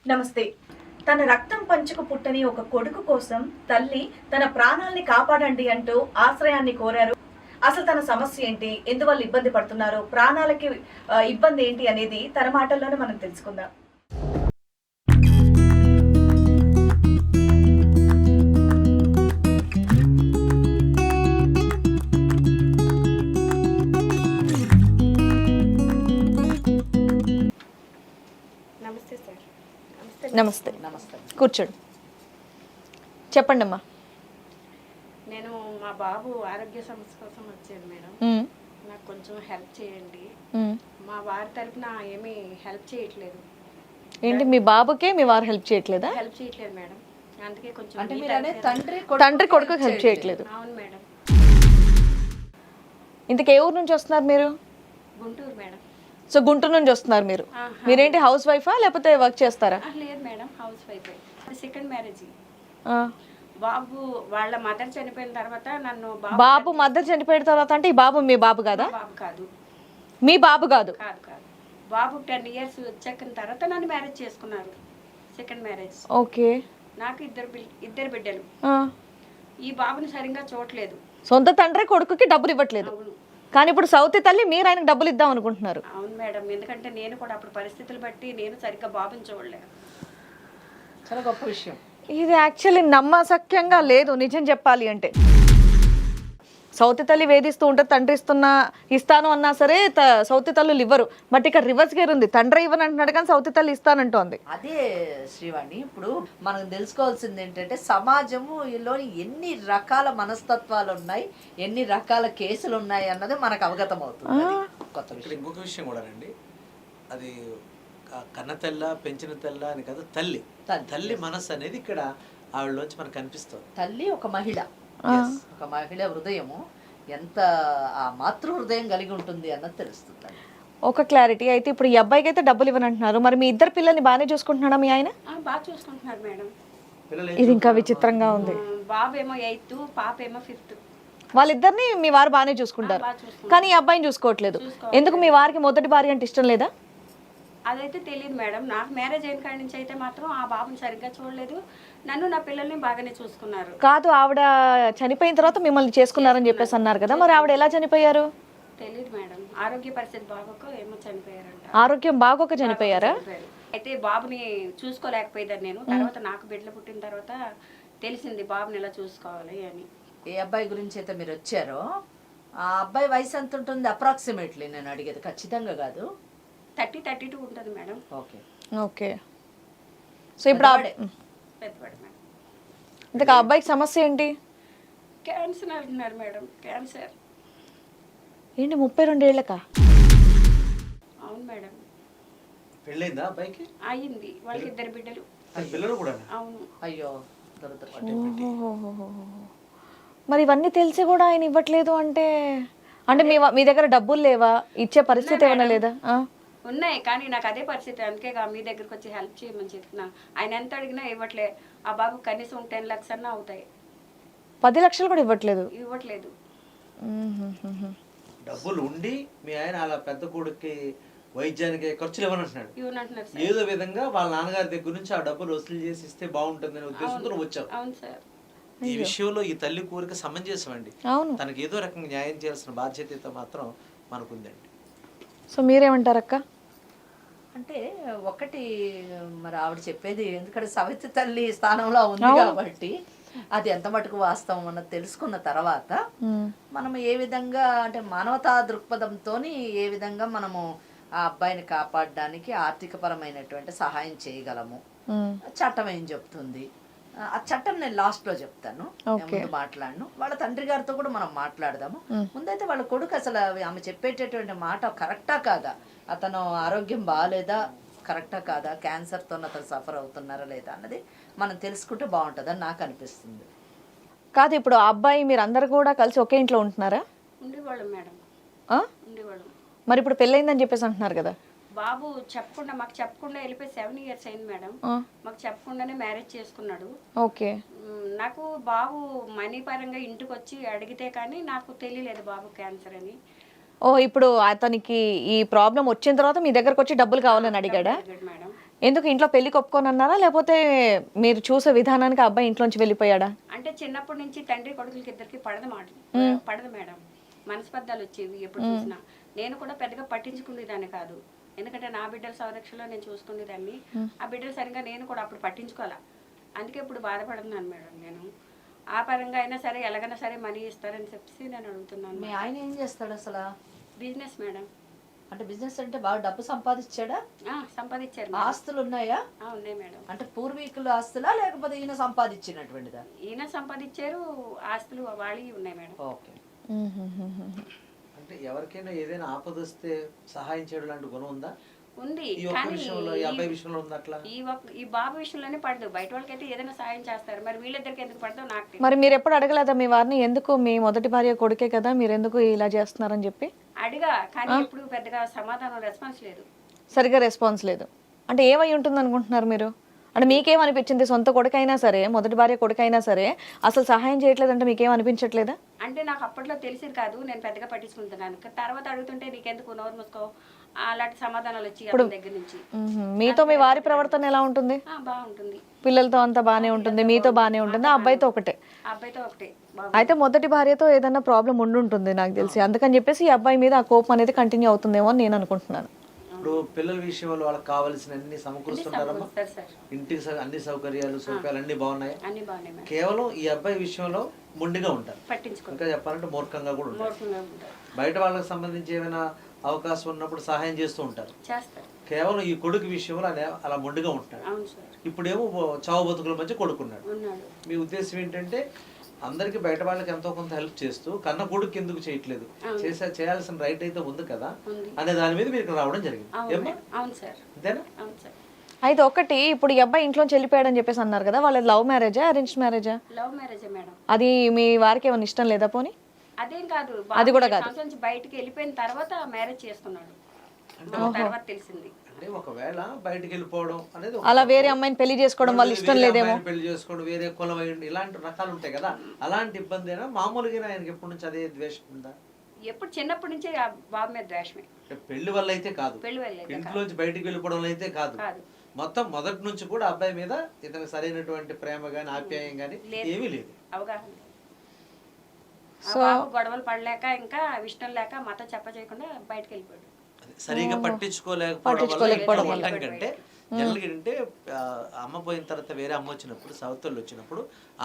నమస్తే. తన రక్తం పంచుకు పుట్టని ఒక కొడుకు కోసం తల్లి తన ప్రాణాల్ని కాపాడండి అంటూ ఆశ్రయాన్ని కోరారు. అసలు తన సమస్య ఏంటి, ఎందువల్ల ఇబ్బంది పడుతున్నారు, ప్రాణాలకి ఇబ్బంది ఏంటి అనేది తన మాటల్లోనే మనం తెలుసుకుందాం. నమస్తే సార్. నమస్తే. నమస్తే. కూర్చోండి. చెప్పండి అమ్మా. నేను మా బాబు ఆరోగ్య సమస్య కోసం వచ్చాను మేడం. నాకు కొంచెం హెల్ప్ చేయండి. మా వారి తరపున ఏమీ హెల్ప్ చేయట్లేదు. ఏంటి మీ బాబుకే మీ వారు హెల్ప్ చేయట్లేదా? హెల్ప్ చేయట్లేదు మేడం. అందుకే కొంచెం అంటే మీరు అనే తండ్రి కొడుకు హెల్ప్ చేయట్లేదు. అవును మేడం. ఇంతకు ఏ ఊరు నుంచి వస్తున్నారు మీరు? గుంటూరు మేడం. సో గుంటూరు నుంచి వస్తున్నారు మీరు. మీరేంటి హౌస్ వైఫా లేకపోతే వర్క్ చేస్తారా? లేదు madam, house wife. Second marriage. ఆ. బాబు వాళ్ళ మదర్ చనిపోయిన తర్వాత నన్ను బాబు మదర్ చనిపోయిన తర్వాత అంటే ఈ బాబు మీ బాబు కాదా? బాబు కాదు. మీ బాబు కాదు? కాదు కాదు. బాబు 10 years వచ్చాక తర్వాత నన్ను మ్యారేజ్ చేసుకున్నారు. Second marriage. ఓకే. నాకు ఇద్దరు బిడ్డలు. ఈ బాబుని సరిగ్గా చూడలేదు. సొంత తండ్రి కొడుకుకి డబ్బులు ఇవ్వట్లేదు. అవును. కానీ ఇప్పుడు సౌతి తల్లి మీరు ఆయనకు డబ్బులు ఇద్దాం అనుకుంటున్నారు. అవును మేడం, ఎందుకంటే నేను కూడా అప్పుడు పరిస్థితులు బట్టి నేను సరిగ్గా బాబుని చూడలే. చాలా గొప్ప విషయం. ఇది యాక్చువల్లీ నమ్మశక్యంగా లేదు నిజం చెప్పాలి అంటే. సౌతి తల్లి వేధిస్తూ ఉంటే తండ్రి ఇస్తాను అన్నా సరే సౌతి తల్లులు ఇవ్వరు. బట్ ఇక్కడ రివర్స్ గేర్ ఉంది, తండ్రి ఇవ్వను అంటున్నాడు కానీ సౌతి తల్లి ఇస్తానంటోంది. అదే శ్రీవాణి, ఇప్పుడు మనం తెలుసుకోవాల్సింది ఏంటంటే సమాజములోని ఎన్ని రకాల మనస్తత్వాలు ఉన్నాయి, ఎన్ని రకాల కేసులు ఉన్నాయి అన్నది మనకు అవగతం అవుతుంది. కొత్త విషయం. ఇంకొక విషయం కూడానండి, అది కన్న తెల్ల పెంచిన తెల్ల అని కదా, తల్లి మనస్సు అనేది ఇక్కడ ఆవిడలోంచి మనకు కనిపిస్తుంది. తల్లి ఒక మహిళ, ఒక మహిళ హృదయము ఎంత ఆ మాతృ హృదయం కలిగి ఉంటుంది అన్నది తెలుస్తుంది. ఒక క్లారిటీ అయితే ఇప్పుడు ఈ అబ్బాయికి అయితే డబ్బులు ఇవ్వనంటున్నారు, మరి మీ ఇద్దరు పిల్లల్ని బాగానే చూసుకుంటున్నాడా మీ ఆయన? బాగా చూసుకుంటున్నారు మేడం. ఇది ఇంకా విచిత్రంగా ఉంది. బాబు ఏమో 8th, పాప ఏమో 5th. వాళ్ళిద్దరిని మీ వారు బాగానే చూసుకుంటారు, కానీ ఈ అబ్బాయిని చూసుకోవట్లేదు. ఎందుకు? మీ వారికి మొదటి భార్య అంటే ఇష్టం లేదా? అదైతే తెలియదు మేడం. నాకు మ్యారేజ్ అయిన కాడి నుంచి అయితే మాత్రం ఆ బాబుని సరిగ్గా చూడలేదు, నన్ను నా పిల్లల్ని బాగానే చూసుకున్నారు. కాదు, ఆవిడ చనిపోయిన తర్వాత మిమ్మల్ని చేసుకున్నారని చెప్పేసి అన్నారు కదా, మరి ఆవిడ ఎలా చనిపోయారు? తెలియదు మేడం, ఆరోగ్య పరిస్థితి బాగోక ఏమో చనిపోయారంట. ఆరోగ్యం బాగోక చనిపోయారా? అయితే బాబుని చూసుకోలేకపోయేదాన్ని నేను. తర్వాత నాకు బిడ్డలు పుట్టిన తర్వాత తెలిసింది బాబుని ఎలా చూసుకోవాలి అని. ఏ అబ్బాయి గురించి అయితే మీరు వచ్చారో ఆ అబ్బాయి వయసు ఎంత ఉంటుంది అప్రాక్సిమేట్లీ? నేను అడిగేది ఖచ్చితంగా కాదు. 30-32 ఉంటుంది మేడం. Okay okay. సో ఇప్పుడు పెద్దవాడు మేడం. ఇంతకు ఆ అబ్బాయికి సమస్య ఏంటి? క్యాన్సర్ అంటున్నారు మేడం. క్యాన్సర్. ఏంటి 32 ఏళ్ళకా? అవును మేడం. పెళ్ళైందా అబ్బాయికి? అయ్యింది. వాళ్ళకి 2 బిడ్డలు. పిల్లలు కూడా? అవును. అయ్యో. మరి ఇవన్నీ తెలిసి కూడా ఆయన ఇవ్వట్లేదు అంటే అంటే మీ దగ్గర డబ్బులు లేవా? ఇచ్చే పరిస్థితి ఏమైనా లేదా? ఉన్నాయి, కానీ నాకు అదే పరిస్థితి. అందుకే మీ దగ్గరకు వచ్చి హెల్ప్ చేయమని చెప్తున్నా. ఆయన ఎంత అడిగినా ఇవ్వట్లే. ఆ బాబు కనీసం 10 lakhs అన్నా అవుతాయి. 10 లక్షలు కూడా ఇవ్వట్లేదు. డబ్బులు ఉండి మీ ఆయన అలా పెద్ద కొడుక్కి వైద్యానికి ఖర్చులు ఇవ్వనంటున్నాడు. ఏదో విధంగా వాళ్ళ నాన్నగారి దగ్గర నుంచి ఆ డబ్బులు వసూలు చేసి ఇస్తే బాగుంటుందనే ఉద్దేశంతో వచ్చావు. అవును సార్. ఈ విషయంలో ఈ తల్లి కోరిక సమంజసం అండి. తనకి ఏదో రకంగా న్యాయం చేయాల్సిన బాధ్యత మాత్రం మనకుందండి. సో మీరేమంటారు అక్క? అంటే ఒకటి మరి ఆవిడ చెప్పేది, ఎందుకంటే సవితి తల్లి స్థానంలో ఉంది కాబట్టి అది ఎంత మటుకు వాస్తవం అన్నది తెలుసుకున్న తర్వాత మనం ఏ విధంగా అంటే మానవతా దృక్పథంతో ఏ విధంగా మనము ఆ అబ్బాయిని కాపాడడానికి ఆర్థికపరమైనటువంటి సహాయం చేయగలము, చట్టం ఏం చెప్తుంది, ఆ చట్టం నేను లాస్ట్ లో చెప్తాను, ముందు మాట్లాడను. వాళ్ళ తండ్రి గారితో కూడా మనం మాట్లాడదాము. ముందైతే వాళ్ళ కొడుకు అసలు ఆమె చెప్పేటటువంటి మాట కరెక్టా కాదా, అతను ఆరోగ్యం బాగాలేదా, కరెక్టా కాదా, క్యాన్సర్తో అతను సఫర్ అవుతున్నారా లేదా అన్నది మనం తెలుసుకుంటే బాగుంటుందని నాకు అనిపిస్తుంది. కాదు, ఇప్పుడు ఆ అబ్బాయి మీరు అందరు కూడా కలిసి ఒకే ఇంట్లో ఉంటున్నారా? ఉండేవాళ్ళం మేడం. ఉండేవాళ్ళం. మరి ఇప్పుడు పెళ్ళైందని చెప్పేసి అంటున్నారు కదా. బాబు మాకు చెప్పకుండా వెళ్ళిపోయి 7 years అయింది మేడం. మాకు చెప్పకుండానే మ్యారేజ్ చేసుకున్నాడు. ఓకే. నాకు బాబు మనీ పరంగా ఇంటికి వచ్చి అడిగితే కానీ నాకు తెలియలేదు బాబు క్యాన్సర్ అని. ఓ, ఇప్పుడు అతనికి ఈ ప్రాబ్లం వచ్చిన తర్వాత మీ దగ్గరకు వచ్చి డబ్బులు కావాలని అడిగాడా? మేడం ఎందుకు ఇంట్లో పెళ్లికి ఒప్పుకొని అన్నారా, లేకపోతే మీరు చూసే విధానానికి ఆ అబ్బాయి ఇంట్లోంచి వెళ్ళిపోయాడా? అంటే చిన్నప్పటి నుంచి తండ్రి కొడుకులకి ఇద్దరికి పడదు మేడం. మనస్పర్ధాలు వచ్చేవి ఎప్పుడు చూసినా. నేను కూడా పెద్దగా పట్టించుకునేదాన్ని కాదు, ఎందుకంటే నా బిడ్డల సంరక్షణలో నేను చూసుకునేదాన్ని. ఆ బిడ్డలు సరిగ్గా నేను కూడా అప్పుడు పట్టించుకోవాలా, అందుకే ఇప్పుడు బాధపడుతున్నాను మేడం. నేను ఆ పరంగా అయినా సరే ఎలాగైనా సరే మనీ ఇస్తారని చెప్పేసి నేను అడుగుతున్నాను. మీ ఆయన ఏం చేస్తాడు అసలు? Business madam. అంటే బిజినెస్ అంటే బాగా డబ్బు సంపాదించాడా? సంపాదించారు. ఆస్తులు ఉన్నాయా? ఉన్నాయి మేడం. అంటే పూర్వీకుల ఆస్తులా లేకపోతే ఈయన సంపాదించినటువంటిదా? ఈయన సంపాదించారు, ఆస్తులు వాళ్ళవి ఉన్నాయి మేడం. ఓకే. అంటే ఎవరికైనా ఏదైనా ఆపద వస్తే సహాయం చేయడం లాంటి గుణం ఉందా? ఉంది, ఈ ఒక్క కానీ విషయంలో, ఈ అబ్బాయి విషయంలో ఉంది అట్లా? ఈ బాబు విషయంలోనే పడదు. బయట వాళ్ళకైతే ఏదైనా సాయం చేస్తారు, మరి వీళ్ళిద్దరికి ఎందుకు పడతావు నాకు తెలియదు. మరి మీరు ఎప్పుడు అడగలేదా మీ వారిని, ఎందుకు మీ మొదటి భార్య కొడుకే కదా, మీరు ఎందుకు ఇలా చేస్తున్నారని చెప్పి? అడిగా, కానీ ఎప్పుడు పెద్దగా సమాధానం రెస్పాన్స్ లేదు. సరిగ్గా రెస్పాన్స్ లేదు అంటే ఏమై ఉంటుంది అనుకుంటున్నారు మీరు? అంటే మీకేమనిపించింది? సొంత కొడుకైనా సరే, మొదటి భార్య కొడుకైనా సరే అసలు సహాయం చేయట్లేదంటే మీకేం అనిపించట్లేదా? అంటే నాకు అప్పట్లో తెలిసేది కాదు, నేను పెద్దగా పట్టించుకుంటున్నాను. తర్వాత అడుగుతుంటే నీకెందుకు నోరు మూసుకో అలాంటి సమాధానాలు వచ్చి అతని దగ్గర నుంచి. మీతో మీ వారి ప్రవర్తన ఎలా ఉంటుంది? బాగుంటుంది, పిల్లలతో అంతా బానే ఉంటుంది, మీతో బానే ఉంటుంది, ఆ అబ్బాయితో ఒకటే? అబ్బాయితో ఒకటే. అయితే మొదటి భార్యతో ఏదైనా ప్రాబ్లం ఉండుంటుంది నాకు తెలిసి, అందుకని చెప్పేసి ఈ అబ్బాయి మీద ఆ కోపం అనేది కంటిన్యూ అవుతుందేమో అని నేను అనుకుంటున్నాను. ఇప్పుడు పిల్లల విషయంలో వాళ్ళకి కావాల్సిన అన్ని సమకూరుస్తుంటారమ్మా? ఇంటికి అన్ని సౌకర్యాలు సౌకర్యాలు అన్ని బాగున్నాయి? అన్ని బాగున్నాయి మేడం. కేవలం ఈ అబ్బాయి విషయంలో మొండిగా ఉంటారు, పట్టించుకో, ఇంకా చెప్పాలంటే మూర్ఖంగా కూడా ఉంటారు. మూర్ఖంగా ఉంటారు. బయట వాళ్ళకి సంబంధించి ఏమైనా అవకాశం ఉన్నప్పుడు సహాయం చేస్తూ ఉంటారు. చేస్తారు. కేవలం ఈ కొడుకు విషయంలో అలా మొండిగా ఉంటున్నాడు. అవును సార్. ఇప్పుడేమో చావు బతుకుల మధ్య కొడుకున్నాడు. ఉన్నాడు. మీ ఉద్దేశం ఏంటంటే అందరికి బయట వాళ్ళకి ఎంతో కొంత హెల్ప్ చేస్తూ కన్న కొడుకు ఎందుకు చేయట్లేదు, చేయాల్సిన రైట్ అయితే ఉంది కదా అనే దాని మీద మీరు ఇక్కడ రావడం జరిగింది. అవును సార్. అంతేనా? అవును సార్. అయితే ఒకటి, ఇప్పుడు ఈ అబ్బాయి ఇంట్లోంచి వెళ్ళిపోయాడని చెప్పేసి అన్నారు కదా, వాళ్ళది లవ్ మ్యారేజా అరేంజ్ మ్యారేజా? Love marriage madam. అది మీ వారికి ఏమైనా ఇష్టం లేదా పోనీ? అదేం కాదు, అది కూడా కాదు. సంవత్సరం నుంచి బయటికి వెళ్ళిపోయిన తర్వాత మ్యారేజ్ చేసుకున్నాడు, తర్వాత తెలిసింది. అంటే ఒకవేళ బయటికి వెళ్ళిపోవడం అనేది అలా వేరే అమ్మాయిని పెళ్లి చేసుకోవడం వాళ్ళు ఇష్టం లేదేమో, పెళ్లి చేసుకోవడం, వేరే కులం ఇలాంటి రకాలు ఉంటాయి కదా, అలాంటి ఇబ్బంది అయినా మామూలుగా ఆయనకి ఎప్పటి నుంచి అదే ద్వేషం ఉందా? ఎప్పుడు చిన్నప్పటి నుంచే ఆ బాబు మీద ద్వేషమే. పెళ్లి వల్ల అయితే కాదు, పెళ్లి వల్ల ఇంట్లోంచి బయటికి వెళ్ళిపోవడం అయితే కాదు, మొత్తం మొదటి నుంచి కూడా అబ్బాయి మీద ఇతనికి సరైనటువంటి ప్రేమ గాని ఆప్యాయం గాని ఏమీ లేదు, అవగాహన. గొడవలు పడలేక ఇంకా ఇష్టం లేక మత చెప్ప చేయకుండా బయటకు వెళ్ళిపోయాడు. సరిగా పట్టించుకోలేకపోవడం కంటే జనరల్గా ఏంటంటే అమ్మ పోయిన తర్వాత వేరే అమ్మ వచ్చినప్పుడు సౌత్ వాళ్ళు వచ్చినప్పుడు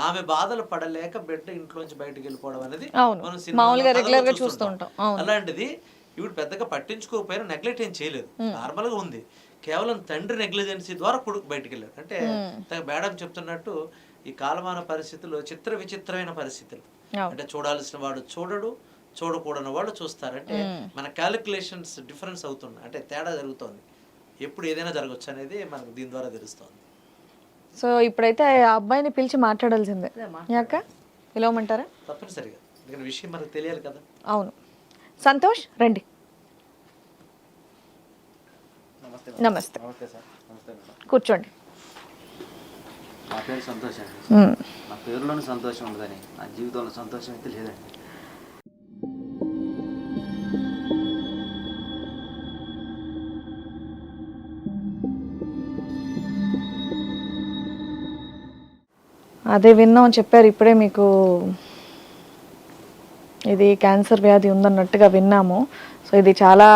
ఆమె బాధలు పడలేక బిడ్డ ఇంట్లోంచి బయటకు వెళ్ళిపోవడం అనేది మనం సినిమాలో చూస్తుంటాం. అలాంటిది ఇప్పుడు పెద్దగా పట్టించుకోకపోయినా నెగ్లెక్ట్ ఏం చేయలేదు, నార్మల్ గా ఉంది. కేవలం తండ్రి నెగ్లిజెన్సీ ద్వారా కొడుకు బయటకు వెళ్ళాడు. అంటే మేడం చెప్తున్నట్టు ఈ కాలమాన పరిస్థితుల్లో చిత్ర విచిత్రమైన పరిస్థితులు, అంటే చూడాల్సిన వాడు చూడడు, చూడకూడని వాళ్ళు చూస్తారంటే మన క్యాలిక్యులేషన్స్ డిఫరెన్స్ అవుతుంది, అంటే తేడా జరుగుతుంది. ఎప్పుడు ఏదైనా జరగచ్చు అనేది మనకు దీని ద్వారా తెలుస్తుంది. సో ఇప్పుడైతే ఆ అబ్బాయిని పిలిచి మాట్లాడాల్సిందే, యాక పిలవమంటారా? తప్పనిసరిగా, ఎందుకంటే విషయం మనకు తెలియాలి కదా. అవును. సంతోష్ రండి. నమస్తే. కూర్చోండి. నా పేరు సంతోష్ అండి. నా పేరులోని సంతోషం ఉండదని నా జీవితంలో సంతోషం అయితే లేదండి. అదే విన్నాం చెప్పారు ఇప్పుడే, మీకు ఇది క్యాన్సర్ వ్యాధి ఉందన్నట్టుగా విన్నాము. సో ఇది చాలా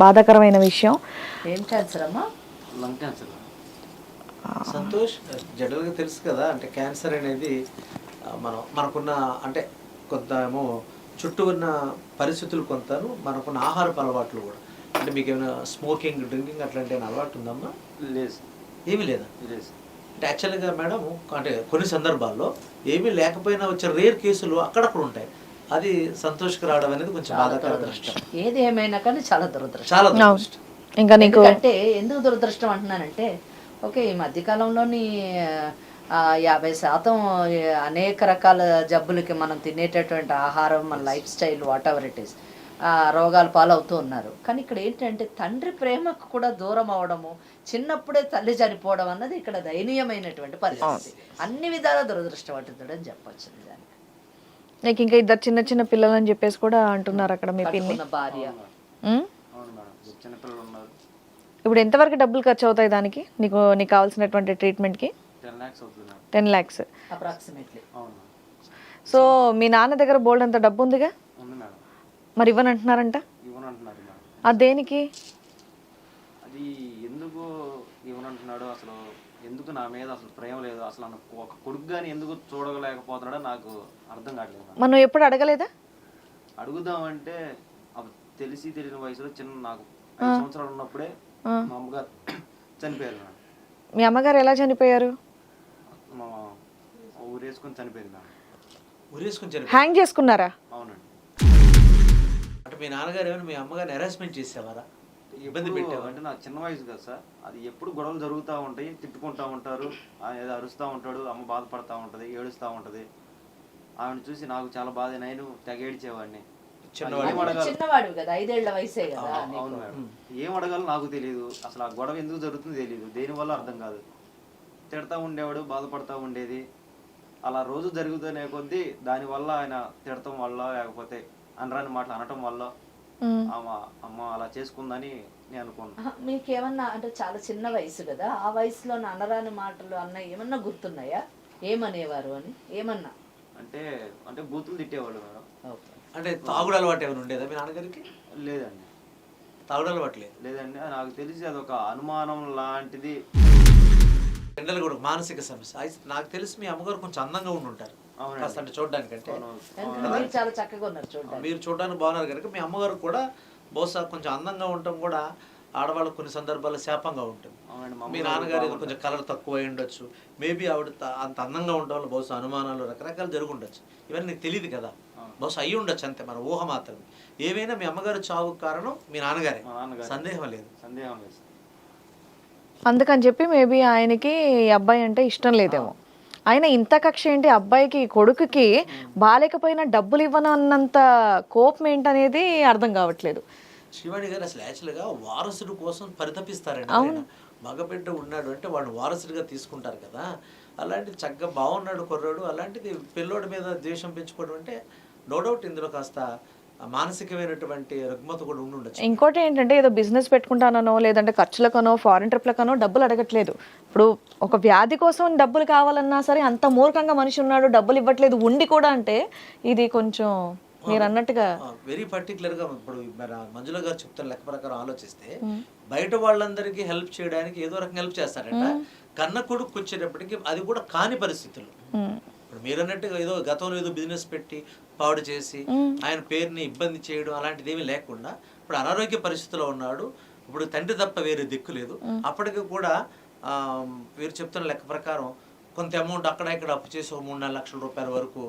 బాధాకరమైన విషయం. ఏం క్యాన్సర్ అమ్మా? Lung cancer. సంతోష్, జనరల్గా తెలుసు కదా, అంటే క్యాన్సర్ అనేది మనకున్న అంటే కొంత ఏమో చుట్టూ ఉన్న పరిస్థితులు, కొంతను మనకున్న ఆహారపు అలవాట్లు కూడా. అంటే మీకు ఏమైనా స్మోకింగ్, డ్రింకింగ్ అట్లాంటి అలవాటు ఉందమ్మా? లేదు. ఏమీ లేదా? లేదు. అంటే యాక్చువల్గా మేడం, అంటే కొన్ని సందర్భాల్లో ఏమీ లేకపోయినా వచ్చే రేర్ కేసులు అక్కడక్కడ ఉంటాయి. అది సంతోష్కి రావడం అనేది కొంచెం బాధాకర దృష్టం. ఏది ఏమైనా కానీ చాలా దురదృష్టం, చాలా దురదృష్టం. ఇంకా నీకు అంటే ఎందుకు దురదృష్టం అంటున్నానంటే, ఓకే ఈ మధ్యకాలంలోని 50% అనేక రకాల జబ్బులకి మనం తినేటటువంటి ఆహారం, మన life style, what ever it is, రోగాలు పాలవుతూ ఉన్నారు. కానీ ఇక్కడ ఏంటంటే తండ్రి ప్రేమకు కూడా దూరం అవడము, చిన్నప్పుడే తల్లి చనిపోవడం అన్నది ఇక్కడ దయనీయమైనటువంటి పరిస్థితి. అన్ని విధాల దురదృష్టపడుతుందని చెప్పచ్చు. నిజానికి నీకు ఇంకా ఇద్దరు చిన్న చిన్న పిల్లలు అని చెప్పేసి కూడా అంటున్నారు అక్కడ మీ పిన్ని భార్య. అవును మేడం, చిన్నపిల్లలు ఉన్నారు. ఇప్పుడు ఎంతవరకు డబ్బులు ఖర్చు అవుతాయి దానికి, నీకు కావాల్సినటువంటి ట్రీట్మెంట్కి? 10 lakhs అవుతుంది మేడం. 10 lakhs. అప్రాక్సిమేట్లీ. అవును మేడం. సో మీ నాన్న దగ్గర బోల్డ్ అంత డబ్బు ఉందిగా, ఉంది మేడం. మరి ఇవ్వనంటున్నారంట. ఇవ్వనంటున్నారు మేడం. అది దేనికి? అది ఎందుకు ఇవ్వనంటున్నాడు, అసలు ఎందుకు నా మీద అసలు ప్రేమ లేదు, అసలు నన్ను ఒక కొడుకు కానీ ఎందుకు చూడలేకపోతున్నాడో నాకు అర్థం కావట్లేదు మేడం. మనం ఎప్పుడు అడగలేదా? అడుగుదామంటే అప్పుడు తెలియని వయసులో నాకు 5 సంవత్సరాలు ఉన్నప్పుడే మా అమ్మగారు చనిపోయారు మేడం. మీ అమ్మగారు ఎలా చనిపోయారు? మా ఊరేసుకొని చనిపోయింది మేడం. ఉరేసుకుని చనిపోయారు. హ్యాంగ్ చేసుకున్నారా? అవునండి. అంటే మీ నాన్నగారు ఏమైనా మీ అమ్మగారిని హెరాస్మెంట్ చేసేవారా, ఇబ్బంది పెట్టేవారు? అంటే నాకు చిన్న వయసు కదా సార్, అది ఎప్పుడు గొడవలు జరుగుతూ ఉంటాయి, తిట్టుకుంటూ ఉంటారు, ఏదో అరుస్తూ ఉంటాడు, అమ్మ బాధపడతా ఉంటుంది, ఏడుస్తూ ఉంటుంది. ఆమెను చూసి నాకు చాలా బాధ, నేను తెగ ఏడ్చేవాడిని. చిన్నవాడు కదా, 5 ఏళ్ల వయసే కదా. అవును మేడం. ఏం అడగాలో నాకు తెలియదు, అసలు ఆ గొడవ ఎందుకు జరుగుతుందో తెలియదు, దేనివల్ల అర్థం కాదు. తిడతా ఉండేవాడు, బాధపడతా ఉండేది. అలా రోజు జరుగుతూనే కొద్దీ దానివల్ల ఆయన తిడటం వల్ల లేకపోతే అనరాని మాటలు అనటం వల్ల అమ్మ అలా చేసుకుందని నేను అనుకున్నాను. మీకేమన్నా అంటే చాలా చిన్న వయసు కదా, ఆ వయసులో అనరాని మాటలు అన్న ఏమన్నా గుర్తున్నాయా? ఏమనేవారు అని ఏమన్నా? అంటే బూతులు తిట్టేవాళ్ళు మేడం. అంటే తాగుడు అలవాటు ఏమైనా ఉండేదా మీ నాన్నగారికి? లేదండి, తాగుడు అలవాటు లేదు. లేదండి. నాకు తెలిసి అదొక అనుమానం లాంటిది. జనరల్ కూడా మానసిక సమస్య. నాకు తెలిసి మీ అమ్మగారు కొంచెం అందంగా ఉండి ఉంటారు కాస్త, అంటే చూడడానికంటే. మీరు చాలా చక్కగా ఉన్నారు చూడండి. మీరు చూడడానికి బాగున్నారు కనుక మీ అమ్మగారు కూడా బహుశా కొంచెం అందంగా ఉండటం కూడా ఆడవాళ్ళకు కొన్ని సందర్భాల్లో శాపంగా ఉంటుంది. మీ నాన్నగారు ఏదో కొంచెం కలర్ తక్కువ అయి ఉండొచ్చు, మేబీ ఆవిడ అంత అందంగా ఉండడం వల్ల బహుశా అనుమానాలు రకరకాలు జరుగుండొచ్చు. ఇవన్నీ నీకు తెలియదు కదా, బహుశా అయ్యి ఉండొచ్చు, అంతే మన ఊహ మాత్రమే. ఏమైనా మీ అమ్మగారు చావు కారణం మీ నాన్నగారే, సందేహం లేదు. సందేహం లేదు. అందుకని చెప్పి మేబీ ఆయనకి ఈ అబ్బాయి అంటే ఇష్టం లేదేమో. ఆయన ఇంత కక్ష ఏంటి అబ్బాయికి, కొడుకుకి బాలేకపోయినా డబ్బులు ఇవ్వను అన్నంత కోపం ఏంటనేది అర్థం కావట్లేదు. శివాణి గారు అసలు యాక్చువల్గా వారసుడు కోసం పరితపిస్తారండి. ఆయన మగబిడ్డ ఉన్నాడు అంటే వాడు వారసుడిగా తీసుకుంటారు కదా. అలాంటిది చక్కగా బాగున్నాడు కుర్రాడు, అలాంటిది పిల్లోడి మీద ద్వేషం పెంచుకోవడం అంటే నో డౌట్ ఇందులో కాస్త మానసికమైనటువంటి రుగ్మత కూడా ఉండొచ్చు. ఇంకోటి ఏంటంటే ఏదో బిజినెస్ పెట్టుకుంటానో లేదంటే ఖర్చులకనో ఫారెన్ ట్రిప్లకనో డబ్బులు అడగట్లేదు. ఇప్పుడు ఒక వ్యాధి కోసం డబ్బులు కావాలన్నా సరే అంత మూర్ఖంగా మనిషి ఉన్నాడు, డబ్బులు ఇవ్వట్లేదు ఉండి కూడా అంటే ఇది కొంచెం మీరు అన్నట్టుగా వెరీ పర్టికులర్ గా. ఇప్పుడు మన మంజుల గారు చెప్తారు లెక్క ప్రకారం ఆలోచిస్తే బయట వాళ్ళందరికీ హెల్ప్ చేయడానికి ఏదో రకంగా హెల్ప్ చేస్తారంట. కన్న కొడుకు వచ్చేటప్పటికి అది కూడా కాని పరిస్థితులు. ఇప్పుడు మీరు అన్నట్టుగా ఏదో గతంలో ఏదో బిజినెస్ పెట్టి పాడు చేసి ఆయన పేరుని ఇబ్బంది చేయడం అలాంటిది ఏమీ లేకుండా ఇప్పుడు అనారోగ్య పరిస్థితిలో ఉన్నాడు. ఇప్పుడు తండ్రి తప్ప వేరే దిక్కు లేదు. అప్పటికి కూడా వీరు చెప్తున్న లెక్క ప్రకారం కొంత అమౌంట్ అక్కడ ఇక్కడ అప్పు చేసి 3-4 లక్షల రూపాయల వరకు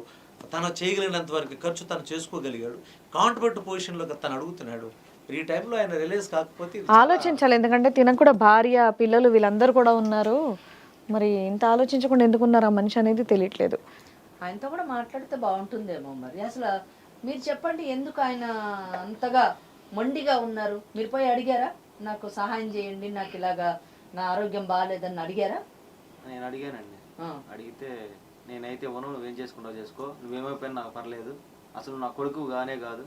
తను చేయగలిగినంత వరకు ఖర్చు తను చేసుకోగలిగాడు. కాంట్రిబ్యూట్ పొజిషన్లో తను అడుగుతున్నాడు. ఈ టైంలో ఆయన రిలీజ్ కాకపోతే ఆలోచించాలి. ఎందుకంటే తినకు కూడా భార్య పిల్లలు వీళ్ళందరూ కూడా ఉన్నారు. మరి ఇంత ఆలోచించకుండా ఎందుకున్నారు ఆ మనిషి అనేది తెలియట్లేదు. ఆయనతో కూడా మాట్లాడితే బాగుంటుందేమో. మరి అసలు మీరు చెప్పండి, ఎందుకు ఆయన అంతగా మొండిగా ఉన్నారు? మీరు పోయి అడిగారా, నాకు సహాయం చేయండి, నాకు ఇలాగా నా ఆరోగ్యం బాగాలేదని అడిగారా? నేను అడిగానండి. అడిగితే నేనైతే ఇవ్వను, నువ్వేం చేసుకుంటావు చేసుకో, నువ్వేమైపోయినా నాకు పర్లేదు, అసలు నా కొడుకు గానే కాదు,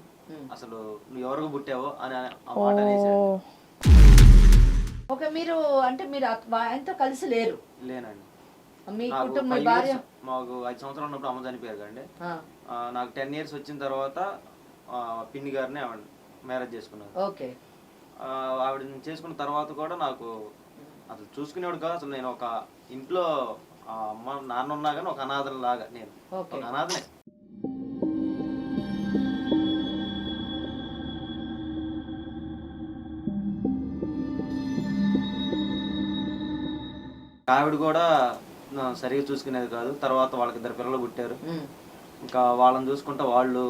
అసలు నువ్వు ఎవరికి పుట్టావో అని ఆ మాట అనేసాడు. ఓకే, మీరు అంటే మీరు ఆయనతో కలిసి లేరు? లేనండి. మీ కుటుంబం, మీ భార్య? మాకు 5 సంవత్సరాలు ఉన్నప్పుడు అమ్మ చనిపోయారు కండి. నాకు 10 years వచ్చిన తర్వాత పిన్ని గారిని ఆవిడ మ్యారేజ్ చేసుకున్నారు. ఓకే. ఆవిడ చేసుకున్న తర్వాత కూడా నాకు అసలు చూసుకునేవాడు కాదు. అసలు నేను ఒక ఇంట్లో అమ్మ నాన్న ఉన్నా కానీ ఒక అనాథ లాగా, నేను ఒక అనాథనే. ఆవిడ కూడా సరిగా చూసుకునేది కాదు. తర్వాత వాళ్ళకి 2 పిల్లలు పుట్టారు. ఇంకా వాళ్ళని చూసుకుంటా వాళ్ళు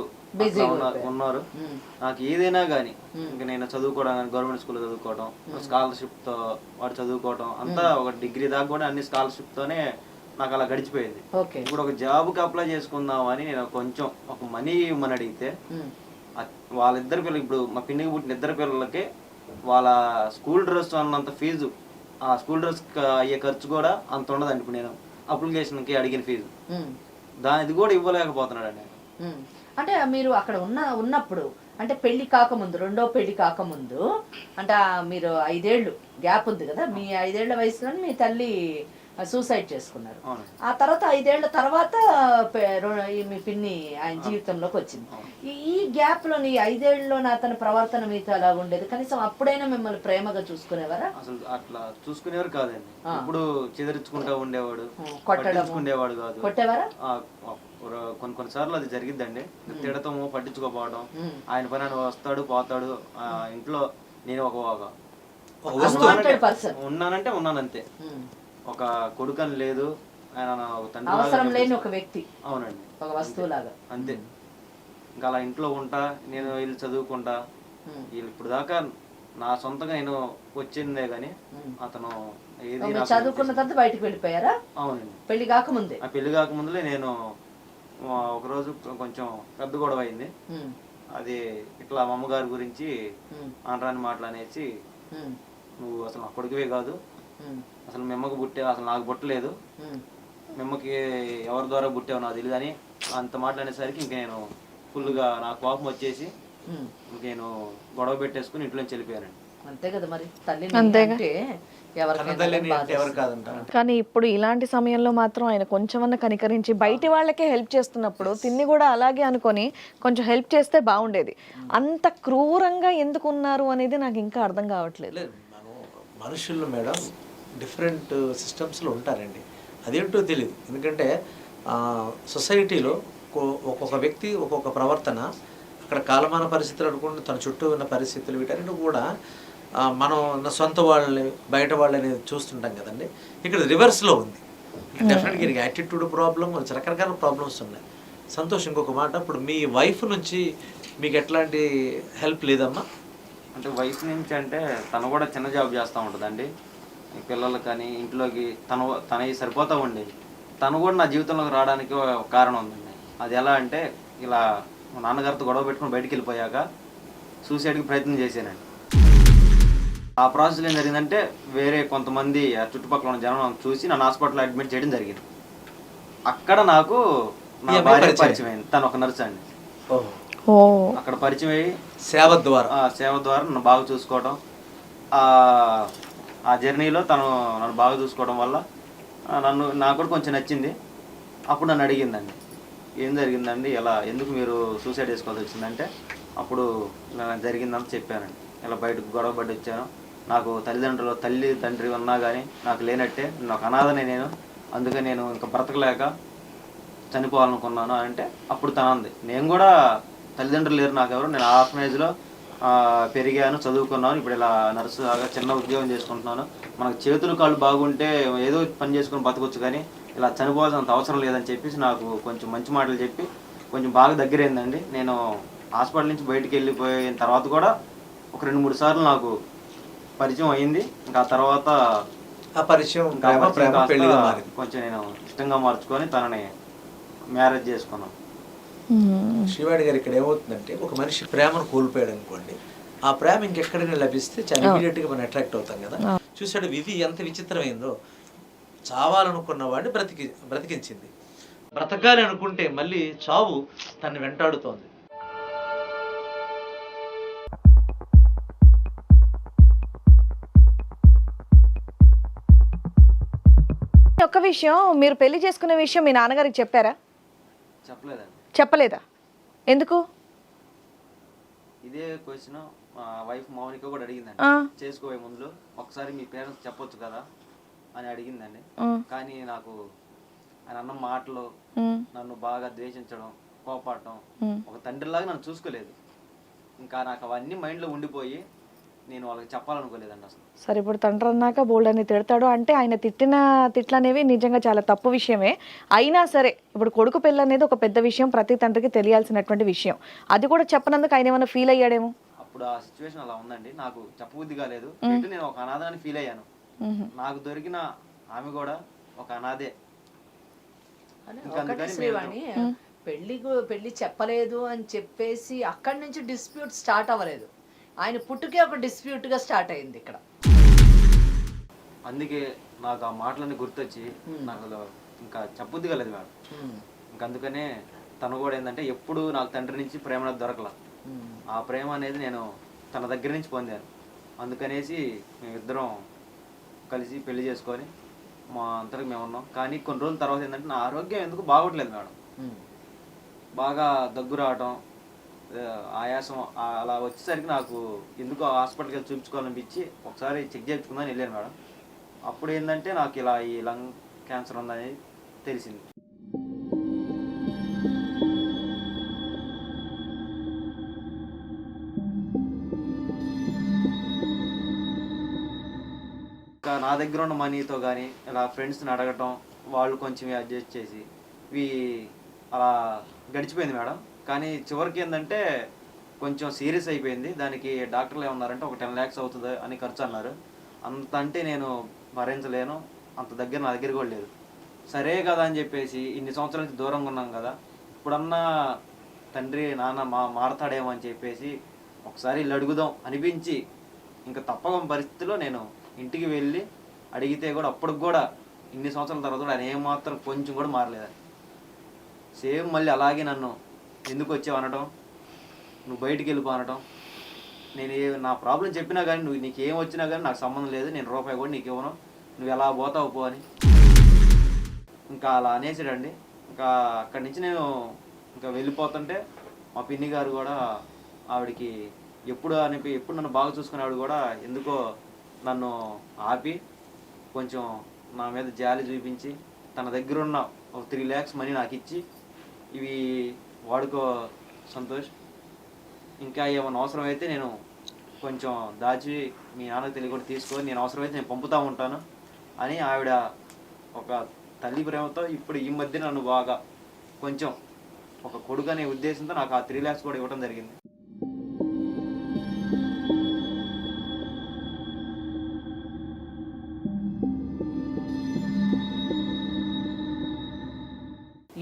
ఉన్నారు. నాకు ఏదైనా కానీ ఇంకా నేను చదువుకోవడం కానీ గవర్నమెంట్ స్కూల్లో చదువుకోవడం, స్కాలర్షిప్ తో వాడు చదువుకోవడం అంతా ఒక డిగ్రీ దాకా కూడా అన్ని స్కాలర్షిప్ తోనే నాకు అలా గడిచిపోయింది. ఇప్పుడు ఒక జాబ్కి అప్లై చేసుకుందాం అని నేను కొంచెం ఒక మనీ ఇవ్వమని అడిగితే వాళ్ళిద్దరు పిల్లలు, ఇప్పుడు మా పిన్నికి పుట్టిన 2 పిల్లలకి వాళ్ళ స్కూల్ డ్రెస్ అన్నంత ఫీజు, ఆ స్కూల్ డ్రెస్ అయ్యే ఖర్చు కూడా అంత ఉండదండి. ఇప్పుడు నేను అప్లికేషన్కి అడిగిన ఫీజు ఇది కూడా ఇవ్వలేకపోతున్నాడు అండి. అంటే మీరు అక్కడ ఉన్నప్పుడు అంటే పెళ్లి కాకముందు, రెండో పెళ్లి కాకముందు అంటే మీరు 5 ఏళ్ళు గ్యాప్ ఉంది కదా, మీ 5 ఏళ్ల వయసులో మీ తల్లి సూసైడ్ చేసుకున్నారు. అవునండి. ఆ తర్వాత 5 ఏళ్ల తర్వాత మీ పిన్ని ఆయన జీవితంలోకి వచ్చింది. ఈ గ్యాప్ లో ఈ 5 ఏళ్ళలో అతని ప్రవర్తన మీతో ఎలా ఉండేది? కనీసం అప్పుడైనా మిమ్మల్ని ప్రేమగా చూసుకునేవారా? అసలు అట్లా చూసుకునేవారు కాదండి. ఇప్పుడు చెదరించుకుంటా ఉండేవాడు, కొట్టడము, పట్టించుకునేవాడు కాదు. కొట్టేవారా? కొన్నిసార్లు అది జరిగిద్దండి. తిడతాము, పట్టించుకోపోవడం. ఆయన పని ఆయన వస్తాడు పోతాడు. ఇంట్లో నేను ఒక ఉన్నానంటే ఉన్నానంతే. ఒక కొడుకని లేదు, ఆయన ఒక తండ్రి అవసరం లేని ఒక వ్యక్తి. అవునండి, ఒక వస్తువులాగా అంతే. ఇంకా అలా ఇంట్లో ఉంటా, నేను వీళ్ళు చదువుకుంటా. వీళ్ళు ఇప్పుడు దాకా నా సొంతంగా నేను వచ్చిందే గానీ అతను ఏది చదువుకున్న తర్వాత బయటకు వెళ్ళిపోయారా? అవునండి, పెళ్లి కాకముందే. ఆ పెళ్లి కాకముందులే నేను ఒకరోజు కొంచెం పెద్ద గొడవ అయింది. అది ఇట్లా మా అమ్మగారి గురించి అనరాని మాటలు అనేసి, నువ్వు అసలు నా కొడుకువే కాదు, అసలు మిమ్మకి పుట్టే, అసలు నాకు పుట్టలేదు, మిమ్మకి ఎవరి ద్వారా పుట్టావు నాకు తెలియదు అని అంత మాట్లాడేసరికి ఇంక నేను ఫుల్గా నా కోపం వచ్చేసి నేను గొడవ పెట్టేసుకుని ఇంట్లోంచి వెళ్ళిపోయానండి. అంతే కదా మరి, తల్లి అంటే ఎవరు కాదంటారు. కానీ ఇప్పుడు ఇలాంటి సమయంలో మాత్రం ఆయన కొంచెమన్నా కనికరించి బయటి వాళ్ళకే హెల్ప్ చేస్తున్నప్పుడు తిన్ని కూడా అలాగే అనుకొని కొంచెం హెల్ప్ చేస్తే బాగుండేది. అంత క్రూరంగా ఎందుకు ఉన్నారు అనేది నాకు ఇంకా అర్థం కావట్లేదు. మనం మనుషుల్లో మేడం డిఫరెంట్ సిస్టమ్స్లో ఉంటారండి, అదేంటో తెలియదు. ఎందుకంటే సొసైటీలో ఒక్కొక్క వ్యక్తి ఒక్కొక్క ప్రవర్తన, అక్కడ కాలమాన పరిస్థితులు అనుకుంటే తన చుట్టూ ఉన్న పరిస్థితులు, వీటన్నిటి కూడా మనం సొంత వాళ్ళని బయట వాళ్ళని చూస్తుంటాం కదండి. ఇక్కడ రివర్స్లో ఉంది. డెఫినెట్గా దీనికి యాటిట్యూడ్ ప్రాబ్లం, రకరకాల ప్రాబ్లమ్స్ ఉన్నాయి. సంతోష్, ఇంకొక మాట, ఇప్పుడు మీ వైఫ్ నుంచి మీకు ఎట్లాంటి హెల్ప్ లేదమ్మా? అంటే వైఫ్ నుంచి అంటే తను కూడా చిన్న జాబ్ చేస్తూ ఉంటుందండి. పిల్లలు కానీ ఇంట్లోకి తనవి సరిపోతూ ఉండేది. తను కూడా నా జీవితంలోకి రావడానికి ఒక కారణం ఉందండి. అది ఎలా అంటే, ఇలా మా నాన్నగారితో గొడవ పెట్టుకుని బయటికి వెళ్ళిపోయాక సూసైడ్కి ప్రయత్నం చేశానండి. ఆ ప్రాసెస్ ఏం జరిగిందంటే, వేరే కొంతమంది ఆ చుట్టుపక్కల ఉన్న జనం చూసి నన్ను హాస్పిటల్లో అడ్మిట్ చేయడం జరిగింది. అక్కడ నాకు నా భార్య పరిచయం అయింది. తను ఒక నర్స్ అండి. అక్కడ పరిచయం అయ్యి సేవ ద్వారా నన్ను బాగా చూసుకోవడం, ఆ జర్నీలో తను నన్ను బాగా చూసుకోవడం వల్ల నాకు కూడా కొంచెం నచ్చింది. అప్పుడు నన్ను అడిగిందండి, ఏం జరిగిందండి, ఎలా ఎందుకు మీరు సూసైడ్ చేసుకోవాల్సి వచ్చిందంటే, అప్పుడు జరిగిందంత చెప్పానండి. ఇలా బయటకు గొడవ పడి వచ్చాను, నాకు తల్లి తండ్రి ఉన్నా కానీ నాకు లేనట్టే, నాకు అనాథనే నేను, అందుకే నేను ఇంకా బ్రతకలేక చనిపోవాలనుకున్నాను అంటే, అప్పుడు తను అంది, నేను కూడా తల్లిదండ్రులు లేరు నాకు ఎవరు, నేను ఆర్ఫనేజ్లో పెరిగాను, చదువుకున్నాను, ఇప్పుడు ఇలా నర్సు లాగా చిన్న ఉద్యోగం చేసుకుంటున్నాను, మనకు చేతులు కాళ్ళు బాగుంటే ఏదో పని చేసుకుని బతకొచ్చు, కానీ ఇలా చనిపోవాల్సినంత అవసరం లేదని చెప్పేసి నాకు కొంచెం మంచి మాటలు చెప్పి కొంచెం బాగా దగ్గరైందండి. నేను హాస్పిటల్ నుంచి బయటికి వెళ్ళిపోయిన తర్వాత కూడా ఒక 2-3 సార్లు నాకు పరిచయం అయింది. ఇంకా ఆ తర్వాత ఆ పరిచయం కొంచెం నేను ఇష్టంగా మార్చుకొని తనని మ్యారేజ్ చేసుకున్నాను. శ్రీవాణి గారు, ఇక్కడ ఏమవుతుందంటే, ఒక మనిషి ప్రేమను కోల్పోయాడు అనుకోండి, ఆ ప్రేమ ఇంకెక్కడైనా లభిస్తే చాలా ఇమీడియట్గా మనం అట్రాక్ట్ అవుతాం కదా. చూసాడు, విధి ఎంత విచిత్రమైందో, చావాలనుకున్న వాడిని బ్రతికించింది. బ్రతకాలి అనుకుంటే మళ్ళీ చావు తనని వెంటాడుతోంది. ఒక్క విషయం, మీరు పెళ్లి చేసుకునే విషయం మీ నాన్నగారికి చెప్పారా? చెప్పలేదండి. చెప్పలేదా? ఎందుకు? ఇదే క్వశ్చన్ మా వైఫ్ మౌనిక కూడా అడిగిందండి. చేసుకోబోయే ముందు ఒకసారి మీ పేరెంట్స్ చెప్పొచ్చు కదా అని అడిగిందండి. కానీ నాకు ఆయన అన్న మాటలు, నన్ను బాగా ద్వేషించడం, కోపాడటం, ఒక తండ్రిలాగా నన్ను చూసుకోలేదు. ఇంకా నాకు అవన్నీ మైండ్లో ఉండిపోయి నేను వాళ్ళకి చెప్పాలనుకోలేదండి అసలు. సరే, ఇప్పుడు తండ్రి అన్నాక బోల్డ్ అని తిడతాడు అంటే, ఆయన తిట్టిన తిట్లు అనేవి నిజంగా చాలా తప్పు విషయమే. అయినా సరే, ఇప్పుడు కొడుకు పెళ్ళి అనేది ఒక పెద్ద విషయం, ప్రతి తండ్రికి తెలియాల్సినటువంటి విషయం. అది కూడా చెప్పనందుకు ఆయన ఏమైనా ఫీల్ అయ్యాడేమో. అప్పుడు ఆ సిచ్యువేషన్ అలా ఉందండి, నాకు చెప్పబుద్ధి కాలేదు. నేను ఒక అనాథాన్ని ఫీల్ అయ్యాను. నాకు దొరికిన ఆమె కూడా ఒక అనాథే. పెళ్లి చెప్పలేదు అని చెప్పేసి అక్కడి నుంచి డిస్ప్యూట్ స్టార్ట్ అవ్వలేదు, ఆయన పుట్టుకే ఒక డిస్ప్యూట్ గా స్టార్ట్ అయింది ఇక్కడ. అందుకే నాకు ఆ మాటలన్నీ గుర్తొచ్చి నాకు ఇంకా చెప్పబుద్ధి కాలేదు మేడం. అందుకనే తను కూడా ఏంటంటే, ఎప్పుడు నాకు తండ్రి నుంచి ప్రేమ దొరకల. ఆ ప్రేమ అనేది నేను తన దగ్గర నుంచి పొందాను. అందుకనేసి మేమిద్దరం కలిసి పెళ్లి చేసుకొని మా అంతరకు మేము ఉన్నాం. కానీ కొన్ని రోజుల తర్వాత ఏంటంటే నా ఆరోగ్యం ఎందుకు బాగోట్లేదు మేడం. బాగా దగ్గు రావటం, ఆయాసం అలా వచ్చేసరికి నాకు ఎందుకు హాస్పిటల్కి వెళ్ళి చూపించుకోవాలనిపించి ఒకసారి చెక్ చేయించుకుందని వెళ్ళాను మేడం. అప్పుడు ఏంటంటే నాకు ఇలా ఈ లంగ్ క్యాన్సర్ ఉందని తెలిసింది. ఇంకా నా దగ్గర ఉన్న మనీతో కానీ ఇలా ఫ్రెండ్స్ని అడగటం, వాళ్ళు కొంచెం అడ్జస్ట్ చేసి ఇవి అలా గడిచిపోయింది మేడం. కానీ చివరికి ఏంటంటే కొంచెం సీరియస్ అయిపోయింది. దానికి డాక్టర్లు ఏమన్నారంటే ఒక 10 lakhs అవుతుంది అని ఖర్చు అన్నారు. అంత అంటే నేను భరించలేను, అంత దగ్గర నా దగ్గర కూడా లేదు. సరే కదా అని చెప్పేసి ఇన్ని సంవత్సరాల నుంచి దూరంగా ఉన్నాం కదా, ఇప్పుడన్నా తండ్రి నాన్న మారతాడేమో అని చెప్పేసి ఒకసారి ఇల్లు అడుగుదాం అనిపించి ఇంకా తప్పక పరిస్థితిలో నేను ఇంటికి వెళ్ళి అడిగితే కూడా అప్పటికి కూడా ఇన్ని సంవత్సరాల తర్వాత కూడా ఆయన ఏమాత్రం కొంచెం కూడా మారలేదు. సేమ్ మళ్ళీ అలాగే నన్ను ఎందుకు వచ్చావు అనడం, నువ్వు బయటికి వెళ్ళిపో అనడం. నేను నా ప్రాబ్లం చెప్పినా కానీ నువ్వు నీకు ఏం వచ్చినా కానీ నాకు సంబంధం లేదు, నేను రూపాయి కూడా నీకు ఇవ్వను, నువ్వు ఎలా పోతావు పో అని ఇంకా అలా అనేసాడండి. ఇంకా అక్కడి నుంచి నేను ఇంకా వెళ్ళిపోతుంటే మా పిన్ని గారు కూడా ఆవిడకి ఎప్పుడు నన్ను బాగా చూసుకునే ఆవిడ కూడా ఎందుకో నన్ను ఆపి కొంచెం నా మీద జాలి చూపించి తన దగ్గర ఉన్న ఒక 3 lakhs మనీ నాకు ఇచ్చి ఇవి వాడుకో సంతోష్, ఇంకా ఏమైనా అవసరం అయితే నేను కొంచెం దాచి మీ నాన్నకు తెలియకుండా తీసుకొని నేను అవసరమైతే నేను పంపుతూ ఉంటాను అని ఆవిడ ఒక తల్లి ప్రేమతో ఇప్పుడు ఈ మధ్య నన్ను బాగా కొంచెం ఒక కొడుకు అనే ఉద్దేశంతో నాకు ఆ 3 lakhs కూడా ఇవ్వడం జరిగింది.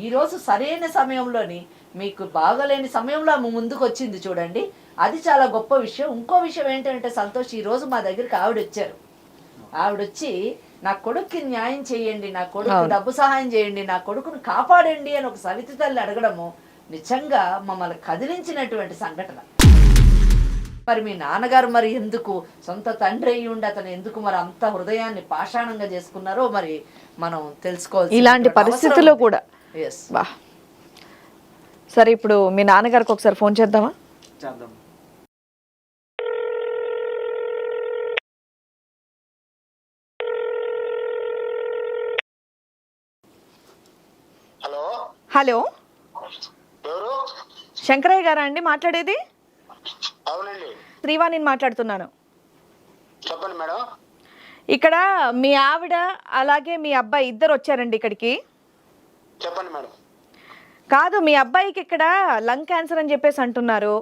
ఈరోజు సరైన సమయంలోని మీకు బాగలేని సమయంలో ఆమె ముందుకు వచ్చింది చూడండి, అది చాలా గొప్ప విషయం. ఇంకో విషయం ఏంటంటే సంతోష్, ఈరోజు మా దగ్గరికి ఆవిడ వచ్చారు. ఆవిడొచ్చి నా కొడుక్కి న్యాయం చేయండి, నా కొడుకు డబ్బు సహాయం చేయండి, నా కొడుకును కాపాడండి అని ఒక సవితి తల్లి అడగడము నిజంగా మమ్మల్ని కదిలించినటువంటి సంఘటన. మరి మీ నాన్నగారు మరి ఎందుకు సొంత తండ్రి అయ్యి ఉండి అతను ఎందుకు మరి అంత హృదయాన్ని పాషాణంగా చేసుకున్నారో మరి మనం తెలుసుకోవాలి ఇలాంటి పరిస్థితుల్లో కూడా. ఎస్ బా, సరే ఇప్పుడు మీ నాన్నగారికి ఒకసారి ఫోన్ చేద్దామా? చేద్దాం. హలో హలో, ఎవరు? శంకరయ్య గారా అండి మాట్లాడేది? అవునండి, శ్రీవాణిని మాట్లాడుతున్నాను. చెప్పండి మేడం. ఇక్కడ మీ ఆవిడ అలాగే మీ అబ్బాయి ఇద్దరు వచ్చారండి ఇక్కడికి. చెప్పండి మేడం. కాదు, మీ అబ్బాయికి ఇక్కడ లంగ్ క్యాన్సర్ అని చెప్పేసి అంటున్నారు.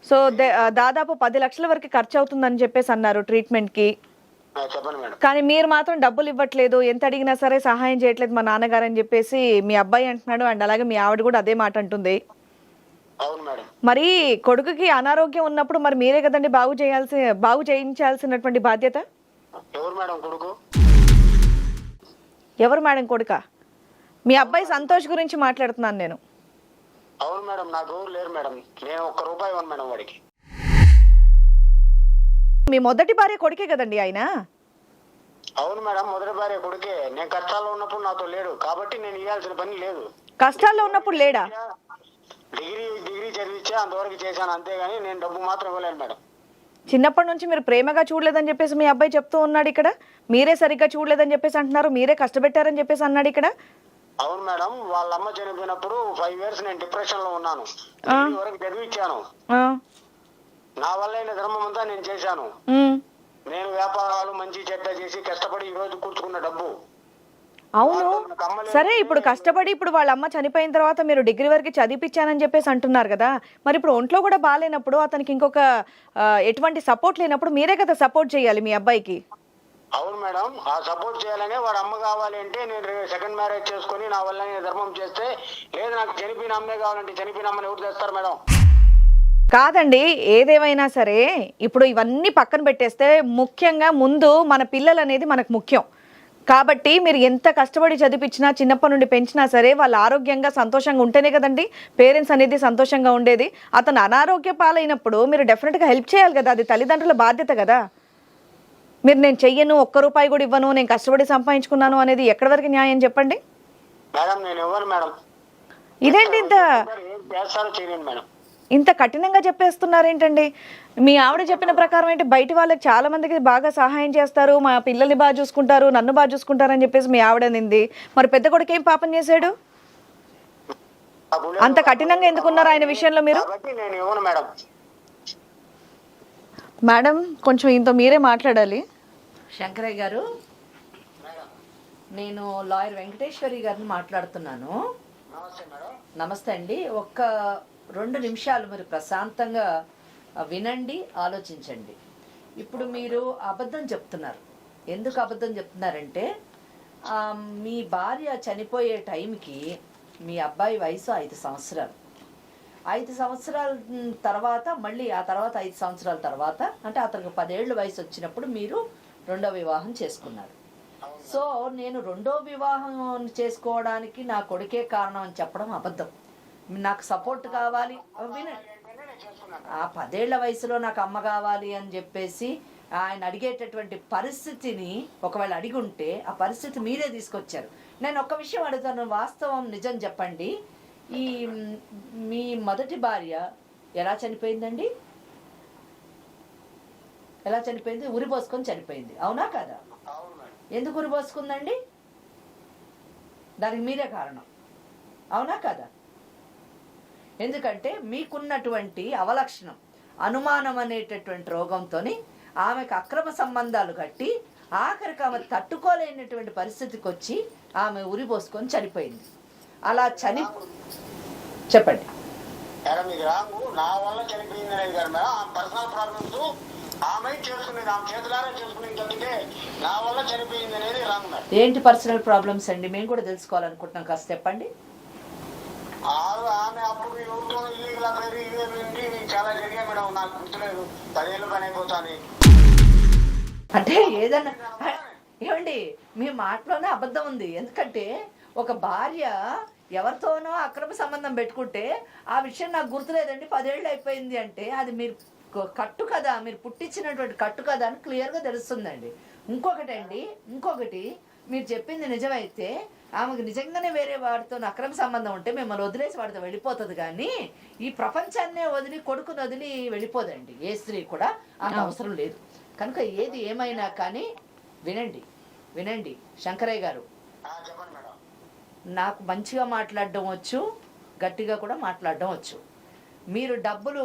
సో దాదాపు 10 లక్షల వరకు ఖర్చు అవుతుందని చెప్పేసి అన్నారు ట్రీట్మెంట్కి. చెప్పండి మేడం. కానీ మీరు మాత్రం డబ్బులు ఇవ్వట్లేదు, ఎంత అడిగినా సరే సహాయం చేయట్లేదు మా నాన్నగారు అని చెప్పేసి మీ అబ్బాయి అంటున్నాడు. అండ్ అలాగే మీ ఆవిడ కూడా అదే మాట అంటుంది. అవును మేడం. మరి కొడుకుకి అనారోగ్యం ఉన్నప్పుడు మరి మీరే కదండి బాగు చేయించాల్సినటువంటి బాధ్యత. ఎవరు మేడం కొడుకు? ఎవరు మేడం కొడుక? మీ అబ్బాయి సంతోష్ గురించి మాట్లాడుతున్నాను నేను. అవును మేడం, నాకు ఎవరు లేరు మేడం. నేను 1 రూపాయి ఇవ్వను మేడం వాడికి. మీ మొదటి భార్య కొడుకే కదండి ఆయన. అవును మేడం, మొదటి భార్య కొడుకే. నేను కష్టాల్లో ఉన్నప్పుడు నాతో లేడు కాబట్టి నేను ఇవ్వాల్సిన పని లేదు. కష్టాల్లో ఉన్నప్పుడు లేడా? డిగ్రీ చదివించా, అంతవరకు చేశాను అంతేగాని నేను డబ్బు మాత్రం ఇవ్వలేను మేడం. చిన్నప్పటి నుంచి మీరు ప్రేమగా చూడలేదని చెప్పేసి మీ అబ్బాయి చెప్తూ ఉన్నాడు ఇక్కడ. మీరే సరిగ్గా చూడలేదని చెప్పేసి అంటున్నారు, మీరే కష్టపెట్టారని చెప్పేసి అన్నాడు ఇక్కడ. అవును మేడం, వాళ్ళ అమ్మ చనిపోయినప్పుడు 5 years నేను డిప్రెషన్ లో ఉన్నాను. డిగ్రీ వరకు చదివించాను. నా వల్ల అయిన ధర్మం అంతా నేను చేశాను. నేను వ్యాపారాలు మంచి చెడ్డ చేసి కష్టపడి ఈ రోజు కూర్చుకున్న డబ్బు. అవును సరే, ఇప్పుడు కష్టపడి ఇప్పుడు వాళ్ళ అమ్మ చనిపోయిన తర్వాత మీరు డిగ్రీ వరకు చదివిపించానని చెప్పేసి అంటున్నారు కదా. మరి ఇప్పుడు ఒంట్లో కూడా బాగాలేనప్పుడు అతనికి ఇంకొక ఎటువంటి సపోర్ట్ లేనప్పుడు మీరే కదా సపోర్ట్ చేయాలి మీ అబ్బాయికి. అవును మేడం, ఆ సపోర్ట్ చేయాలనే వాడు అమ్మ కావాలి అంటే నేను సెకండ్ మ్యారేజ్ చేసుకుని నా వల్ల ధర్మం చేస్తే, లేదు నాకు చనిపోయిన అమ్మే కావాలంటే చనిపోయిన అమ్మని ఎవరు చేస్తారు మేడం? కాదండి, ఏదేమైనా సరే ఇప్పుడు ఇవన్నీ పక్కన పెట్టేస్తే ముఖ్యంగా ముందు మన పిల్లలు అనేది మనకు ముఖ్యం. కాబట్టి మీరు ఎంత కష్టపడి చదివించినా చిన్నప్పటి నుండి పెంచినా సరే వాళ్ళు ఆరోగ్యంగా సంతోషంగా ఉంటేనే కదండి పేరెంట్స్ అనేది సంతోషంగా ఉండేది. అతను అనారోగ్య పాలైనప్పుడు మీరు డెఫినెట్గా హెల్ప్ చేయాలి కదా, అది తల్లిదండ్రుల బాధ్యత కదా. మీరు నేను చెయ్యను, ఒక్క రూపాయి కూడా ఇవ్వను, నేను కష్టపడి సంపాదించుకున్నాను అనేది ఎక్కడి వరకు న్యాయం చెప్పండి? మేడం నేను ఇవ్వను మేడం. ఇదేంటి ఇంత ఏం చేస్తారో చేయను మేడం. ఇంత కఠినంగా చెప్పేస్తున్నారేంటండి? మీ ఆవిడ చెప్పిన ప్రకారం ఏంటి, బయట వాళ్ళకి చాలా మందికి బాగా సహాయం చేస్తారు, మా పిల్లల్ని బాగా చూసుకుంటారు, నన్ను బాగా చూసుకుంటారు అని చెప్పేసి మీ ఆవిడ నింది. మరి పెద్ద కొడుకు ఏం పాపం చేశాడు? అంత కఠినంగా ఎందుకున్నారు ఆయన విషయంలో మీరు? కాబట్టి నేను ఇవ్వను మేడం. మేడం కొంచెం ఇంత మీరే మాట్లాడాలి. శంకరయ్య గారు, నేను లాయర్ వెంకటేశ్వరి గారిని మాట్లాడుతున్నాను. నమస్తే మేడం. నమస్తే అండి. ఒక్క 2 నిమిషాలు మీరు ప్రశాంతంగా వినండి, ఆలోచించండి. ఇప్పుడు మీరు అబద్ధం చెప్తున్నారు. ఎందుకు అబద్ధం చెప్తున్నారంటే మీ భార్య చనిపోయే టైంకి మీ అబ్బాయి వయసు 5 సంవత్సరాలు. 5 సంవత్సరాల తర్వాత మళ్ళీ ఆ తర్వాత 5 సంవత్సరాల తర్వాత అంటే అతనికి 10 ఏళ్ళ వయసు వచ్చినప్పుడు మీరు 2వ వివాహం చేసుకున్నారు. సో నేను 2వ వివాహం చేసుకోవడానికి నా కొడుకే కారణం అని చెప్పడం అబద్ధం. నాకు సపోర్ట్ కావాలి, వినండి. ఆ 10 ఏళ్ల వయసులో నాకు అమ్మ కావాలి అని చెప్పేసి ఆయన అడిగేటటువంటి పరిస్థితిని ఒకవేళ అడిగి ఉంటే ఆ పరిస్థితి మీరే తీసుకొచ్చారు. నేను ఒక్క విషయం అడుగుతాను, వాస్తవం నిజం చెప్పండి. ఈ మీ మొదటి భార్య ఎలా చనిపోయిందండి? ఎలా చనిపోయింది? ఉరి పోసుకొని చనిపోయింది, అవునా కదా? ఎందుకు ఉరి పోసుకుందండి? దానికి మీరే కారణం, అవునా కదా? ఎందుకంటే మీకున్నటువంటి అవలక్షణం, అనుమానం అనేటటువంటి రోగంతో ఆమెకు అక్రమ సంబంధాలు కట్టి ఆఖరికి ఆమె తట్టుకోలేనటువంటి పరిస్థితికి వచ్చి ఆమె ఉరి పోసుకొని చనిపోయింది. అలా చెప్పండి మేడం. ఇది రాంగు, నా వల్ల చనిపోయింది అనేది కాదు మేడం. ఆ పర్సనల్ ప్రాబ్లమ్స్ ఆమె చేసుకునేది, ఆమె చేతులారా చేసుకునేది తప్పితే నా వల్ల చనిపోయింది అనేది రాంగ్ మేడం. ఏంటి పర్సనల్ ప్రాబ్లమ్స్ అండి? మేము కూడా తెలుసుకోవాలనుకుంటున్నాం, కాస్త చెప్పండి. ఆమె అప్పుడు ఎవరితో ఇల్లీగల్ అఫైర్ ఇవి చాలా జరిగాయి మేడం. నాకు గుర్తులేదు, 10 ఏళ్ళు పని అయిపోతాను. అంటే ఏదన్నా ఏమండి, మీ మాటలోనే అబద్ధం ఉంది. ఎందుకంటే ఒక భార్య ఎవరితోనో అక్రమ సంబంధం పెట్టుకుంటే ఆ విషయం నాకు గుర్తులేదండి, 10 ఏళ్ళు అయిపోయింది అంటే అది మీరు కట్టు కదా, మీరు పుట్టించినటువంటి కట్టు కదా అని క్లియర్గా తెలుస్తుందండి. ఇంకొకటి మీరు చెప్పింది నిజమైతే ఆమెకు నిజంగానే వేరే వాడితో అక్రమ సంబంధం ఉంటే మిమ్మల్ని వదిలేసి వాడితో వెళ్ళిపోతుంది, కానీ ఈ ప్రపంచాన్నే వదిలి కొడుకుని వదిలి వెళ్ళిపోదండి. ఏ స్త్రీ కూడా అంత అవసరం లేదు. కనుక ఏది ఏమైనా కానీ వినండి శంకరయ్య గారు, నాకు మంచిగా మాట్లాడడం వచ్చు, గట్టిగా కూడా మాట్లాడడం వచ్చు. మీరు డబ్బులు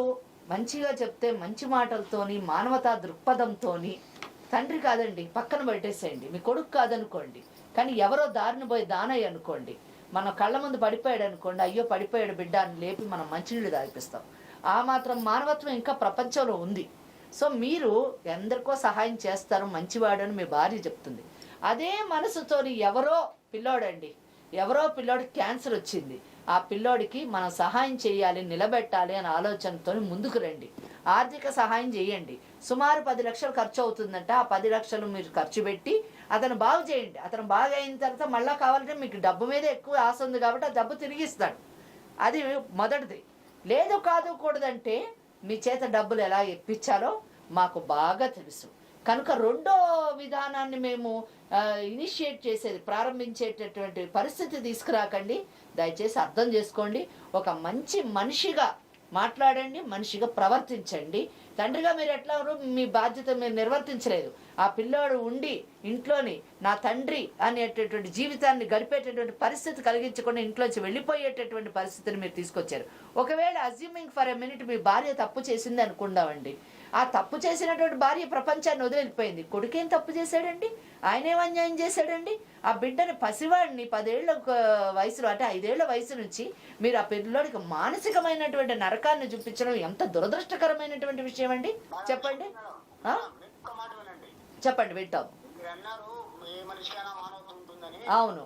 మంచిగా చెప్తే మంచి మాటలతోని మానవతా దృక్పథంతోని తండ్రి కాదండి పక్కన పెట్టేసేయండి, మీ కొడుకు కాదనుకోండి, కానీ ఎవరో దారిని పోయి దానయ్య అనుకోండి, మన కళ్ళ ముందు పడిపోయాడు అనుకోండి, అయ్యో పడిపోయాడు బిడ్డ అని లేపి మనం మంచినీళ్ళు తాగిపిస్తాం. ఆ మాత్రం మానవత్వం ఇంకా ప్రపంచంలో ఉంది. సో మీరు ఎందరికో సహాయం చేస్తారు, మంచివాడు అని మీ భార్య చెప్తుంది. అదే మనసుతోని ఎవరో పిల్లోడికి క్యాన్సర్ వచ్చింది, ఆ పిల్లోడికి మనం సహాయం చేయాలి, నిలబెట్టాలి అనే ఆలోచనతో ముందుకు రండి. ఆర్థిక సహాయం చేయండి. సుమారు 10 లక్షలు ఖర్చు అవుతుందంట. ఆ 10 లక్షలు మీరు ఖర్చు పెట్టి అతను బాగు చేయండి. అతను బాగా అయిన తర్వాత మళ్ళీ కావాలంటే మీకు డబ్బు మీద ఎక్కువ ఆశ ఉంది కాబట్టి ఆ డబ్బు తిరిగిస్తాడు. అది మొదటిది. లేదు కాదుకూడదంటే మీ చేత డబ్బులు ఎలా ఇప్పించాలో మాకు బాగా తెలుసు. కనుక 2వ విధానాన్ని మేము ఇనిషియేట్ చేసేది, ప్రారంభించేటటువంటి పరిస్థితి తీసుకురాకండి. దయచేసి అర్థం చేసుకోండి. ఒక మంచి మనిషిగా మాట్లాడండి, మనిషిగా ప్రవర్తించండి. తండ్రిగా మీరు ఎట్లా మీ బాధ్యత మీరు నిర్వర్తించలేదు. ఆ పిల్లోడు ఉండి ఇంట్లోని నా తండ్రి అనేటటువంటి జీవితాన్ని గడిపేటటువంటి పరిస్థితి కలిగించకుండా ఇంట్లోంచి వెళ్ళిపోయేటటువంటి పరిస్థితిని మీరు తీసుకొచ్చారు. ఒకవేళ అజ్యూమింగ్ ఫర్ ఎ మినిట్ మీ భార్య తప్పు చేసింది అనుకుందామండి, ఆ తప్పు చేసినటువంటి భార్య ప్రపంచాన్ని వదిలిపోయింది. కొడుకేం తప్పు చేశాడండి? ఆయనేం అన్యాయం చేశాడండి? ఆ బిడ్డని పసివాడిని 10 ఏళ్ల వయసులో అంటే 5 ఏళ్ల వయసు నుంచి మీరు ఆ పిల్లోడికి మానసికమైనటువంటి నరకాన్ని చూపించడం ఎంత దురదృష్టకరమైనటువంటి విషయం అండి. చెప్పండి చెప్పండి వింటాం. అవును,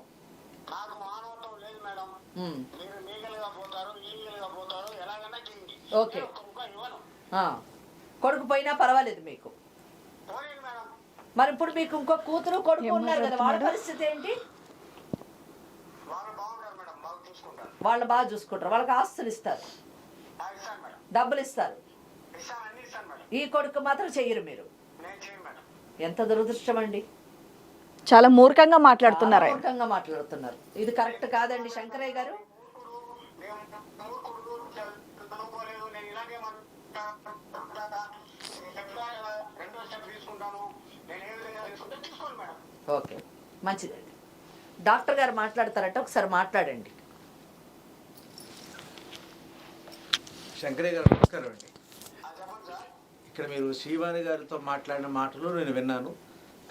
ఓకే. కొడుకు పోయినా పర్వాలేదు మీకు. మరి ఇప్పుడు మీకు ఇంకో కూతురు కొడుకు ఉన్నారు కదా, వాళ్ళ పరిస్థితి ఏంటి? వాళ్ళు బాగుంటారు మేడం, బాగా చూసుకుంటారు. వాళ్ళు బాగా చూసుకుంటారు, వాళ్ళకి ఆస్తులు ఇస్తారు, ఇస్తాను మేడం, డబ్బులు ఇస్తారు. ఇస్తాను, అన్ని ఇస్తాను మేడం. ఈ కొడుకు మాత్రం చెయ్యరు మీరు. నేను చేయను మేడం. ఎంత దురదృష్టం అండి. చాలా మూర్ఖంగా మాట్లాడుతున్నారు ఆయన. మూర్ఖంగా మాట్లాడుతున్నారు. ఇది కరెక్ట్ కాదండి శంకరయ్య గారు. నేను మూర్ఖుడు, చదువుకోలేదు, నేను ఇలాగే రెండో స్టెప్ తీసుకుంటాను. నేను ఏ విధంగా తీసుకుంటే తీసుకోండి మేడం. ఓకే, మంచిదండి. డాక్టర్ గారు మాట్లాడతారట, ఒకసారి మాట్లాడండి. శంకరయ్య గారు నమస్కారం అండి. చెప్పండి సార్. ఇక్కడ మీరు శ్రీవాణి గారితో మాట్లాడిన మాటలు నేను విన్నాను.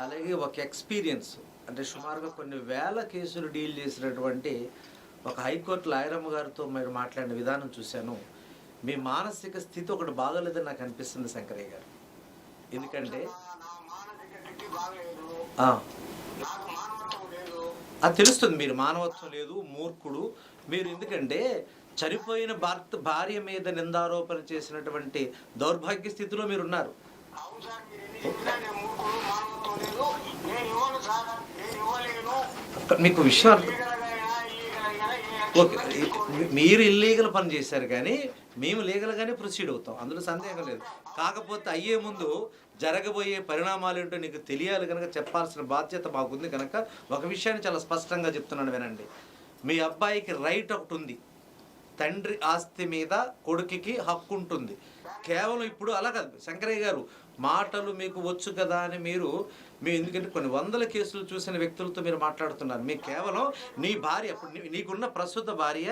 అలాగే ఒక ఎక్స్పీరియన్స్ అంటే సుమారుగా కొన్ని వేల కేసులు డీల్ చేసినటువంటి ఒక హైకోర్టు లాయరమ్మ గారితో మీరు మాట్లాడిన విధానం చూశాను. మీ మానసిక స్థితి ఒకటి బాగోలేదని నాకు అనిపిస్తుంది శంకరయ్య గారు. ఎందుకంటే నా మానసిక స్థితి బాగలేదు, ఆ, నాకు మానవత్వం లేదు. అది తెలుస్తుంది, మీరు మానవత్వం లేదు, మూర్ఖుడు మీరు. ఎందుకంటే చనిపోయిన భార్య మీద నిందారోపణ చేసినటువంటి దౌర్భాగ్య స్థితిలో మీరు ఉన్నారు. అవును సార్, మీరు ఎన్ని చెప్పినా నేను మూర్ఖుడు, మానవత్వం లేదు, నేను ఇవ్వను సార్, నేను ఇవ్వలేను. మీకు విషయం అర్థం. లీగల్గా ఓకే, మీరు ఇల్లీగల్ పని చేశారు కానీ మేము లీగల్గానే ప్రొసీడ్ అవుతాం, అందులో సందేహం లేదు. కాకపోతే అయ్యే ముందు జరగబోయే పరిణామాలు ఏంటో నీకు తెలియాలి కనుక చెప్పాల్సిన బాధ్యత మాకుంది. కనుక ఒక విషయాన్ని చాలా స్పష్టంగా చెప్తున్నాను వినండి. మీ అబ్బాయికి రైట్ ఒకటి ఉంది, తండ్రి ఆస్తి మీద కొడుకుకి హక్కు ఉంటుంది. కేవలం ఇప్పుడు అలా కాదు శంకరయ్య గారు, మాటలు మీకు వచ్చు కదా అని మీరు ఎందుకంటే కొన్ని వందల కేసులు చూసిన వ్యక్తులతో మీరు మాట్లాడుతున్నారు. మీకు కేవలం నీ భార్య, నీకున్న ప్రస్తుత భార్య,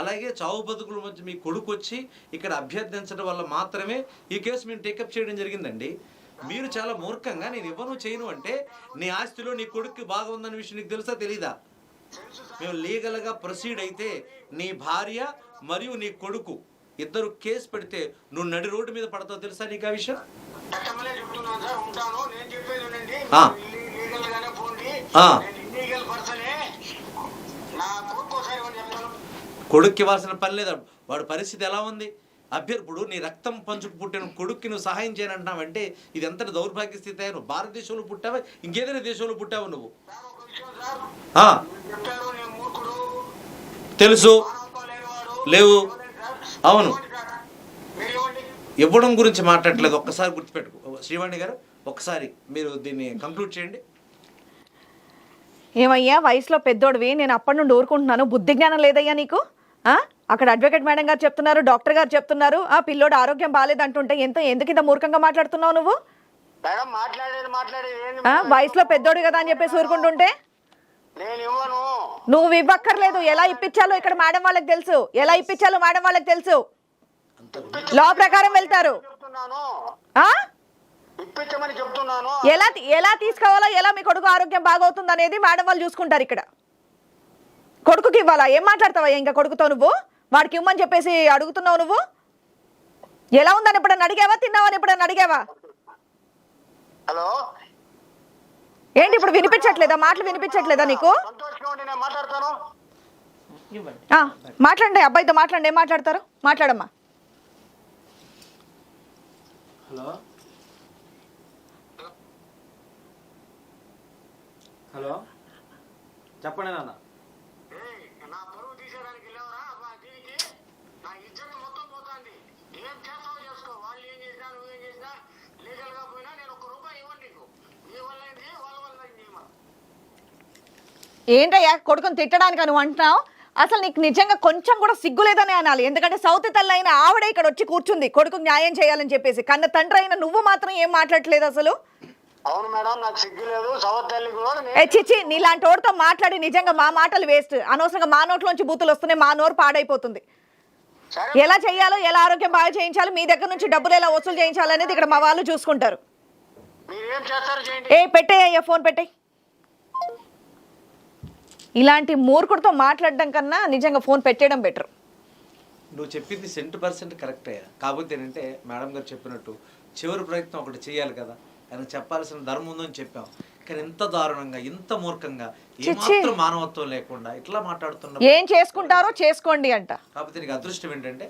అలాగే చావు బతుకుల మధ్య మీ కొడుకు వచ్చి ఇక్కడ అభ్యర్థించడం వల్ల మాత్రమే ఈ కేసు మేము టేకప్ చేయడం జరిగిందండి. మీరు చాలా మూర్ఖంగా నేను ఇవ్వను చేయను అంటే నీ ఆస్తిలో నీ కొడుక్కి బాగా ఉందన్న విషయం నీకు తెలుసా తెలీదా? మేము లీగల్గా ప్రొసీడ్ అయితే నీ భార్య మరియు నీ కొడుకు ఇద్దరు కేసు పెడితే నువ్వు నడి రోడ్డు మీద పడతావు, తెలుసా నీకు ఆ విషయం? చట్టమనే చెప్తున్నాను సార్, ఉంటాను. నేను చెప్పేది వినండి, లీగల్ గానే పోండి. నేను ఇల్లీగల్ పర్సనే, నా కొడుకు ఒకసారి ఇవ్వని చెప్తాను. కొడుక్కి ఇవ్వాల్సిన పని లేదు. వాడి పరిస్థితి ఎలా ఉంది? అభ్యర్థుడు నీ రక్తం పంచుకు పుట్టిన కొడుక్కి నువ్వు సహాయం చేయనంటున్నావంటే ఇది ఎంత దౌర్భాగ్య స్థితి. నువ్వు భారతదేశంలో పుట్టావా, ఇంకేదైనా దేశంలో పుట్టావు నువ్వు? సార్ ఒక విషయం సార్, చెప్పారు నేను మూర్ఖుడు, తెలుసు, మానవత్వం లేనివాడు. లేవు. అవును, మీరు ఇవ్వండి. ఇవ్వడం గురించి మాట్లాడలేదు. ఒక్కసారి గుర్తుపెట్టుకో శ్రీవాణి గారు, ఒక్కసారి మీరు దీన్ని కంక్లూడ్ చేయండి. ఏమయ్యా, వయసులో పెద్దోడివి, నేను అప్పటి నుండి ఊరుకుంటున్నాను, బుద్ధి జ్ఞానం లేదయ్యా నీకు? అక్కడ అడ్వకేట్ మేడం గారు చెప్తున్నారు, డాక్టర్ గారు చెప్తున్నారు, పిల్లోడు ఆరోగ్యం బాగాలేదంటుంటే ఎందుకు ఇంత మూర్ఖంగా మాట్లాడుతున్నావు నువ్వు? మేడం మాట్లాడేది ఏంది? వయసులో పెద్దోడు కదా అని చెప్పేసి ఊరుకుంటుంటే నేను ఇవ్వను. నువ్వు ఇవ్వక్కర్లేదు. ఎలా ఇప్పించాలో ఇక్కడ మేడం వాళ్ళకి తెలుసు, ఎలా ఇప్పించాలో మేడం వాళ్ళకి తెలుసు. లా ప్రకారం వెళ్తారు. చెప్తున్నాను, ఆ ఇప్పించమని చెప్తున్నాను. ఎలా తీసుకోవాలో, ఎలా మీ కొడుకు ఆరోగ్యం బాగవుతుంది అనేది మేడం వాళ్ళు చూసుకుంటారు. ఇక్కడ కొడుకుకి ఇవ్వాలా? ఏం మాట్లాడతావా ఇంకా కొడుకుతో నువ్వు? వాడికి ఇవ్వమని చెప్పేసి అడుగుతున్నావు నువ్వు? ఎలా ఉందని ఎప్పుడన్నా అడిగావా? తిన్నావని ఎప్పుడన్నా అడిగావా? హలో, ఏంటి ఇప్పుడు వినిపించట్లేదా? మాటలు వినిపించట్లేదా నీకు? సంతోషంగా ఉండి నేను మాట్లాడతాను. ఇవ్వండి. మాట్లాడండి, అబ్బాయితో మాట్లాడండి. ఏం మాట్లాడతారు? మాట్లాడమ్మా. హలో హలో, చెప్పండి నాన్న. నా పరువు తీసేయడానికి వెళ్ళావరా? దీనికి నా ఇజ్జత్ మొత్తం పోతుంది. ఏం చేస్తావో చేసుకో. వాళ్ళు ఏం చేసినా నువ్వేం చేసినా లీగల్ గా పోయినా నేను ₹1 ఇవ్వను నీకు. నీ వల్ల అయింది, వాళ్ళ వల్ల అయింది. ఏంటయ్యా కొడుకుని తిట్టడానికి నువ్వు అంటున్నావు? అసలు నీకు నిజంగా కొంచెం కూడా సిగ్గు లేదని అనాలి. ఎందుకంటే సౌతి తల్లి అయిన ఆవిడే ఇక్కడ వచ్చి కూర్చుంది కొడుకుకు న్యాయం చేయాలని చెప్పేసి. కన్న తండ్రి అయిన నువ్వు మాత్రం ఏం మాట్లాడట్లేదు అసలు. అవును మేడం, నాకు సిగ్గు లేదు. సవతల్లి కూడా చిచ్చి, నీలాంటి వాడితో మాట్లాడి నిజంగా మా మాటలు వేస్ట్. అనవసరంగా మా నోట్లోంచి బూతులు వస్తున్నాయి, మా నోరు పాడైపోతుంది. ఎలా చేయాలో, ఎలా ఆరోగ్యం బాగా చేయించాలో, మీ దగ్గర నుంచి డబ్బులు ఎలా వసూలు చేయించాలనేది ఇక్కడ మా వాళ్ళు చూసుకుంటారు. మీరేం చేస్తారు చేయండి. పెట్టేయ్యా, ఫోన్ పెట్టే. ఇలాంటి మూర్ఖుడితో మాట్లాడడం కన్నా నిజంగా ఫోన్ పెట్టేయడం బెటర్. నువ్వు చెప్పింది 100% కరెక్ట్ అయ్యా. కాకపోతే ఏంటంటే మేడం గారు చెప్పినట్టు చివరి ప్రయత్నం ఒకటి చేయాలి కదా, ఆయన చెప్పాల్సిన ధర్మం ఉందని చెప్పాం. కానీ ఇంత దారుణంగా, ఇంత మూర్ఖంగా, ఏమాత్రం మానవత్వం లేకుండా ఇట్లా మాట్లాడుతున్నా. ఏం చేసుకుంటారో చేసుకోండి అంట. కాకపోతే నీకు అదృష్టం ఏంటంటే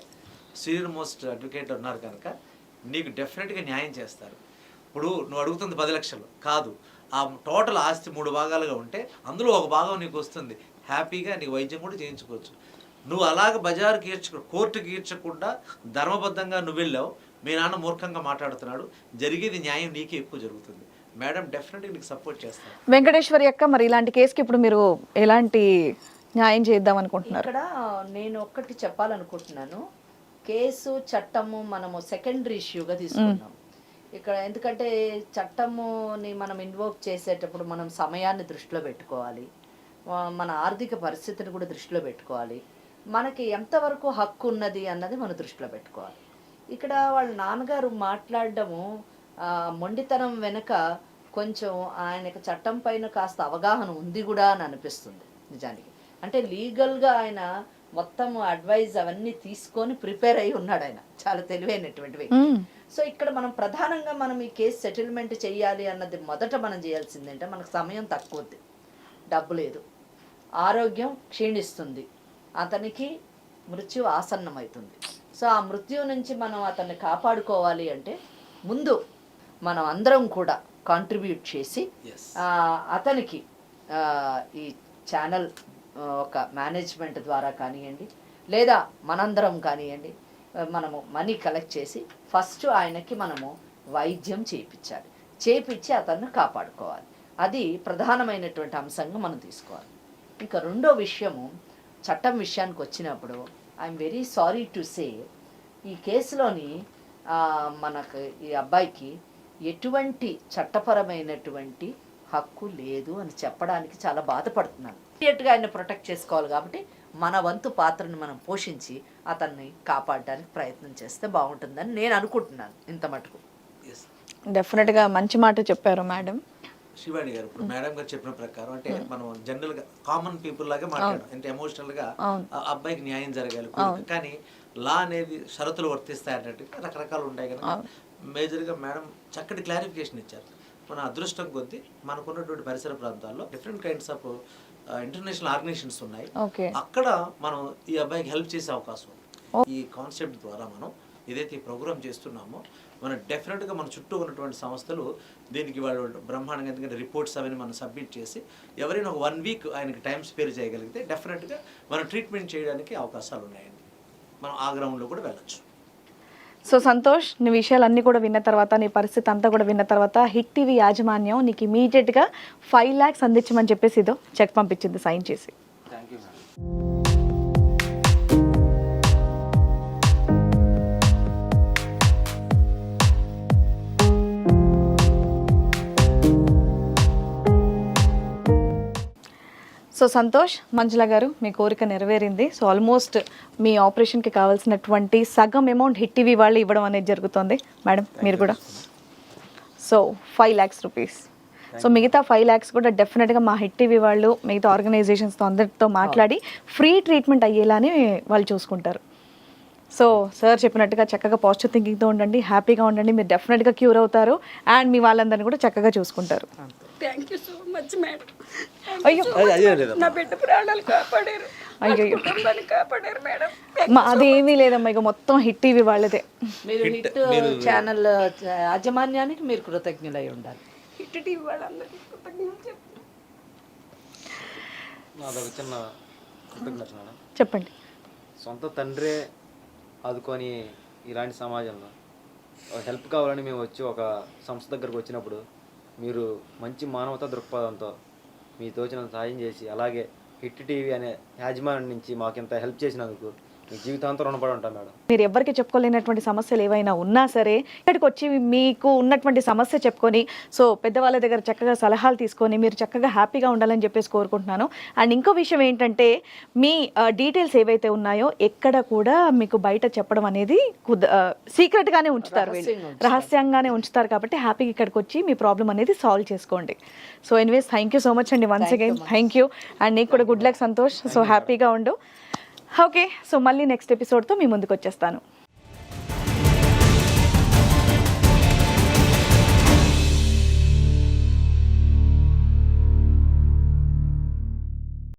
సీనియర్ మోస్ట్ అడ్వకేట్ ఉన్నారు కనుక నీకు డెఫినెట్గా న్యాయం చేస్తారు. ఇప్పుడు నువ్వు అడుగుతుంది 10 లక్షలు కాదు, ఆ టోటల్ ఆస్తి 3 భాగాలుగా ఉంటే అందులో ఒక భాగం నీకు వస్తుంది, హ్యాపీగా నీకు వైద్యం కూడా చేయించుకోవచ్చు. నువ్వు అలాగ బజారుకి కోర్టుకి ఈడ్చకుండా ధర్మబద్ధంగా నువ్వు వెళ్ళావు, మీ నాన్న మూర్ఖంగా మాట్లాడుతున్నాడు, జరిగేది న్యాయం నీకే ఎక్కువ జరుగుతుంది. మేడం డెఫినెట్గా నీకు సపోర్ట్ చేస్తాను. వెంకటేశ్వరి అక్క, మరి ఇలాంటి కేసుకి ఇప్పుడు మీరు ఎలాంటి న్యాయం చేద్దాం అనుకుంటున్నారు? ఇక్కడ నేను ఒక్కటి చెప్పాలనుకుంటున్నాను, కేసు చట్టము మనము సెకండరీ ఇష్యూగా తీసుకున్నాం ఇక్కడ. ఎందుకంటే చట్టముని మనం ఇన్వోక్ చేసేటప్పుడు మనం సమయాన్ని దృష్టిలో పెట్టుకోవాలి, మన ఆర్థిక పరిస్థితిని కూడా దృష్టిలో పెట్టుకోవాలి, మనకి ఎంతవరకు హక్కు ఉన్నది అన్నది మనం దృష్టిలో పెట్టుకోవాలి. ఇక్కడ వాళ్ళ నాన్నగారు మాట్లాడడము మొండితనం వెనుక కొంచెం ఆయనకు చట్టం పైన కాస్త అవగాహన ఉంది కూడా అని అనిపిస్తుంది నిజానికి. అంటే లీగల్గా ఆయన మొత్తం అడ్వైజ్ అవన్నీ తీసుకొని ప్రిపేర్ అయి ఉన్నాడు, ఆయన చాలా తెలివైనటువంటివి. సో ఇక్కడ మనం ప్రధానంగా మనం ఈ కేసు సెటిల్మెంట్ చేయాలి అన్నది మొదట మనం చేయాల్సిందంటే, మనకు సమయం తక్కువది, డబ్బు లేదు, ఆరోగ్యం క్షీణిస్తుంది, అతనికి మృత్యు ఆసన్నమవుతుంది. సో ఆ మృత్యు నుంచి మనం అతన్ని కాపాడుకోవాలి అంటే ముందు మనం అందరం కూడా కాంట్రిబ్యూట్ చేసి అతనికి ఈ ఛానల్ ఒక మేనేజ్మెంట్ ద్వారా కానివ్వండి, లేదా మనందరం కానివ్వండి, మనము మనీ కలెక్ట్ చేసి ఫస్ట్ ఆయనకి మనము వైద్యం చేయించాలి, చేయించి అతన్ని కాపాడుకోవాలి. అది ప్రధానమైనటువంటి అంశంగా మనం తీసుకోవాలి. ఇంకా రెండో విషయము, చట్టం విషయానికి వచ్చినప్పుడు I'm very sorry to say, ఈ కేసులోని మనకు ఈ అబ్బాయికి ఎటువంటి చట్టపరమైనటువంటి హక్కు లేదు అని చెప్పడానికి చాలా బాధపడుతున్నాను. ఇమీడియట్గా ఆయన ప్రొటెక్ట్ చేసుకోవాలి కాబట్టి మన వంతు పాత్రను మనం పోషించి అతన్ని కాపాడడానికి ప్రయత్నం చేస్తే బాగుంటుందని నేను అనుకుంటున్నాను. ఇంత మటుకు డెఫినెట్గా మంచి మాట చెప్పారు మేడం. శివాణి గారు, ఇప్పుడు మేడం గారు చెప్పిన ప్రకారం అంటే మనం జనరల్ గా కామన్ పీపుల్ లాగా మాట్లాడడం, అంటే ఎమోషనల్ గా అబ్బాయికి న్యాయం జరగాలి, కానీ లా అనేది షరతులు వర్తిస్తాయి అన్నట్టుగా రకరకాలు ఉంటాయి కదా. మేజర్ గా మేడం చక్కటి క్లారిఫికేషన్ ఇచ్చారు. మన అదృష్టం కొద్దీ మనకున్నటువంటి పరిసర ప్రాంతాల్లో different kinds of international organisations ఉన్నాయి, అక్కడ మనం ఈ అబ్బాయికి హెల్ప్ చేసే అవకాశం ఉంది. ఈ కాన్సెప్ట్ ద్వారా మనం ఏదైతే ఈ ప్రోగ్రామ్ చేస్తున్నామో మనం డెఫినెట్గా మన చుట్టూ ఉన్నటువంటి సంస్థలు దీనికి వాళ్ళు బ్రహ్మాండంగా, ఎందుకంటే రిపోర్ట్స్ అవన్నీ మనం సబ్మిట్ చేసి ఎవరైనా ఒక 1 వీక్ ఆయనకి టైం స్పేర్ చేయగలిగితే డెఫినెట్గా మనం ట్రీట్మెంట్ చేయడానికి అవకాశాలు ఉన్నాయండి. మనం ఆ గ్రౌండ్లో కూడా వెళ్ళచ్చు. సో సంతోష్, నీ విషయాలన్నీ కూడా విన్న తర్వాత, నీ పరిస్థితి అంతా కూడా విన్న తర్వాత హిట్ టీవీ యాజమాన్యం నీకు ఇమీడియట్గా 5 lakhs అందించమని చెప్పేసి ఇదో చెక్ పంపించింది సైన్ చేసి. Thank you madam. So Santosh, Manjula గారు, మీ కోరిక నెరవేరింది. సో ఆల్మోస్ట్ మీ ఆపరేషన్కి కావాల్సినటువంటి సగం అమౌంట్ హిట్ టీవీ వాళ్ళు ఇవ్వడం అనేది జరుగుతుంది. మేడం మీరు కూడా సో 5 lakhs రూపీస్. సో మిగతా 5 lakhs కూడా డెఫినెట్గా మా హిట్ టీవీ వాళ్ళు మిగతా ఆర్గనైజేషన్స్తో అందరితో మాట్లాడి ఫ్రీ ట్రీట్మెంట్ అయ్యేలానే వాళ్ళు చూసుకుంటారు. సో సార్ చెప్పినట్టుగా చక్కగా పాజిటివ్ థింకింగ్తో ఉండండి, హ్యాపీగా ఉండండి, మీరు డెఫినెట్గా క్యూర్ అవుతారు అండ్ మీ వాళ్ళందరినీ కూడా చక్కగా చూసుకుంటారు. Thank you so much madam. అయ్యో నా బిడ్డ ప్రాణాలు కాపాడారు, అయ్యో కుటుంబాన్ని కాపాడారు మేడం. అదేమీ లేదమ్మా, ఇక మొత్తం హిట్ టీవీ వాళ్ళదే. మీరు హిట్ ఛానల్ యాజమాన్యానికి మీరు కృతజ్ఞులై ఉండాలి. హిట్ టీవీ వాళ్ళందరికీ కృతజ్ఞతలు చెప్తున్నాను. నాదొక చిన్న కృతజ్ఞత మేడం. చెప్పండి. సొంత తండ్రే ఆదుకొని ఇలాంటి సమాజంలో హెల్ప్ కావాలని మేము వచ్చి ఒక సంస్థ దగ్గరకు వచ్చినప్పుడు మీరు మంచి మానవతా దృక్పథంతో మీ తోచిన సాయం చేసి, అలాగే హిట్ టీవీ అనే యాజమాన్యం నుంచి మాకు ఇంత హెల్ప్ చేసినందుకు మీ జీవితాంతం రుణపడి ఉంటాం మేడం. మీరు ఎవరికి చెప్పుకోలేనటువంటి సమస్యలు ఏవైనా ఉన్నా సరే ఇక్కడికి వచ్చి మీకు ఉన్నటువంటి సమస్య చెప్పుకొని, సో పెద్దవాళ్ళ దగ్గర చక్కగా సలహాలు తీసుకొని మీరు చక్కగా హ్యాపీగా ఉండాలని చెప్పేసి కోరుకుంటున్నాను. అండ్ ఇంకో విషయం ఏంటంటే, మీ డీటెయిల్స్ ఏవైతే ఉన్నాయో ఎక్కడ కూడా మీకు బయట చెప్పడం అనేది సీక్రెట్గానే ఉంచుతారు, రహస్యంగానే ఉంచుతారు. కాబట్టి హ్యాపీగా ఇక్కడికి వచ్చి మీ ప్రాబ్లం అనేది సాల్వ్ చేసుకోండి. So anyways thank you so much అండి, once again thank you. And నీకు కూడా గుడ్ లక్ సంతోష్. సో హ్యాపీగా ఉండు. ఓకే, సో మళ్ళీ నెక్స్ట్ ఎపిసోడ్తో మీ ముందుకు వచ్చేస్తాను.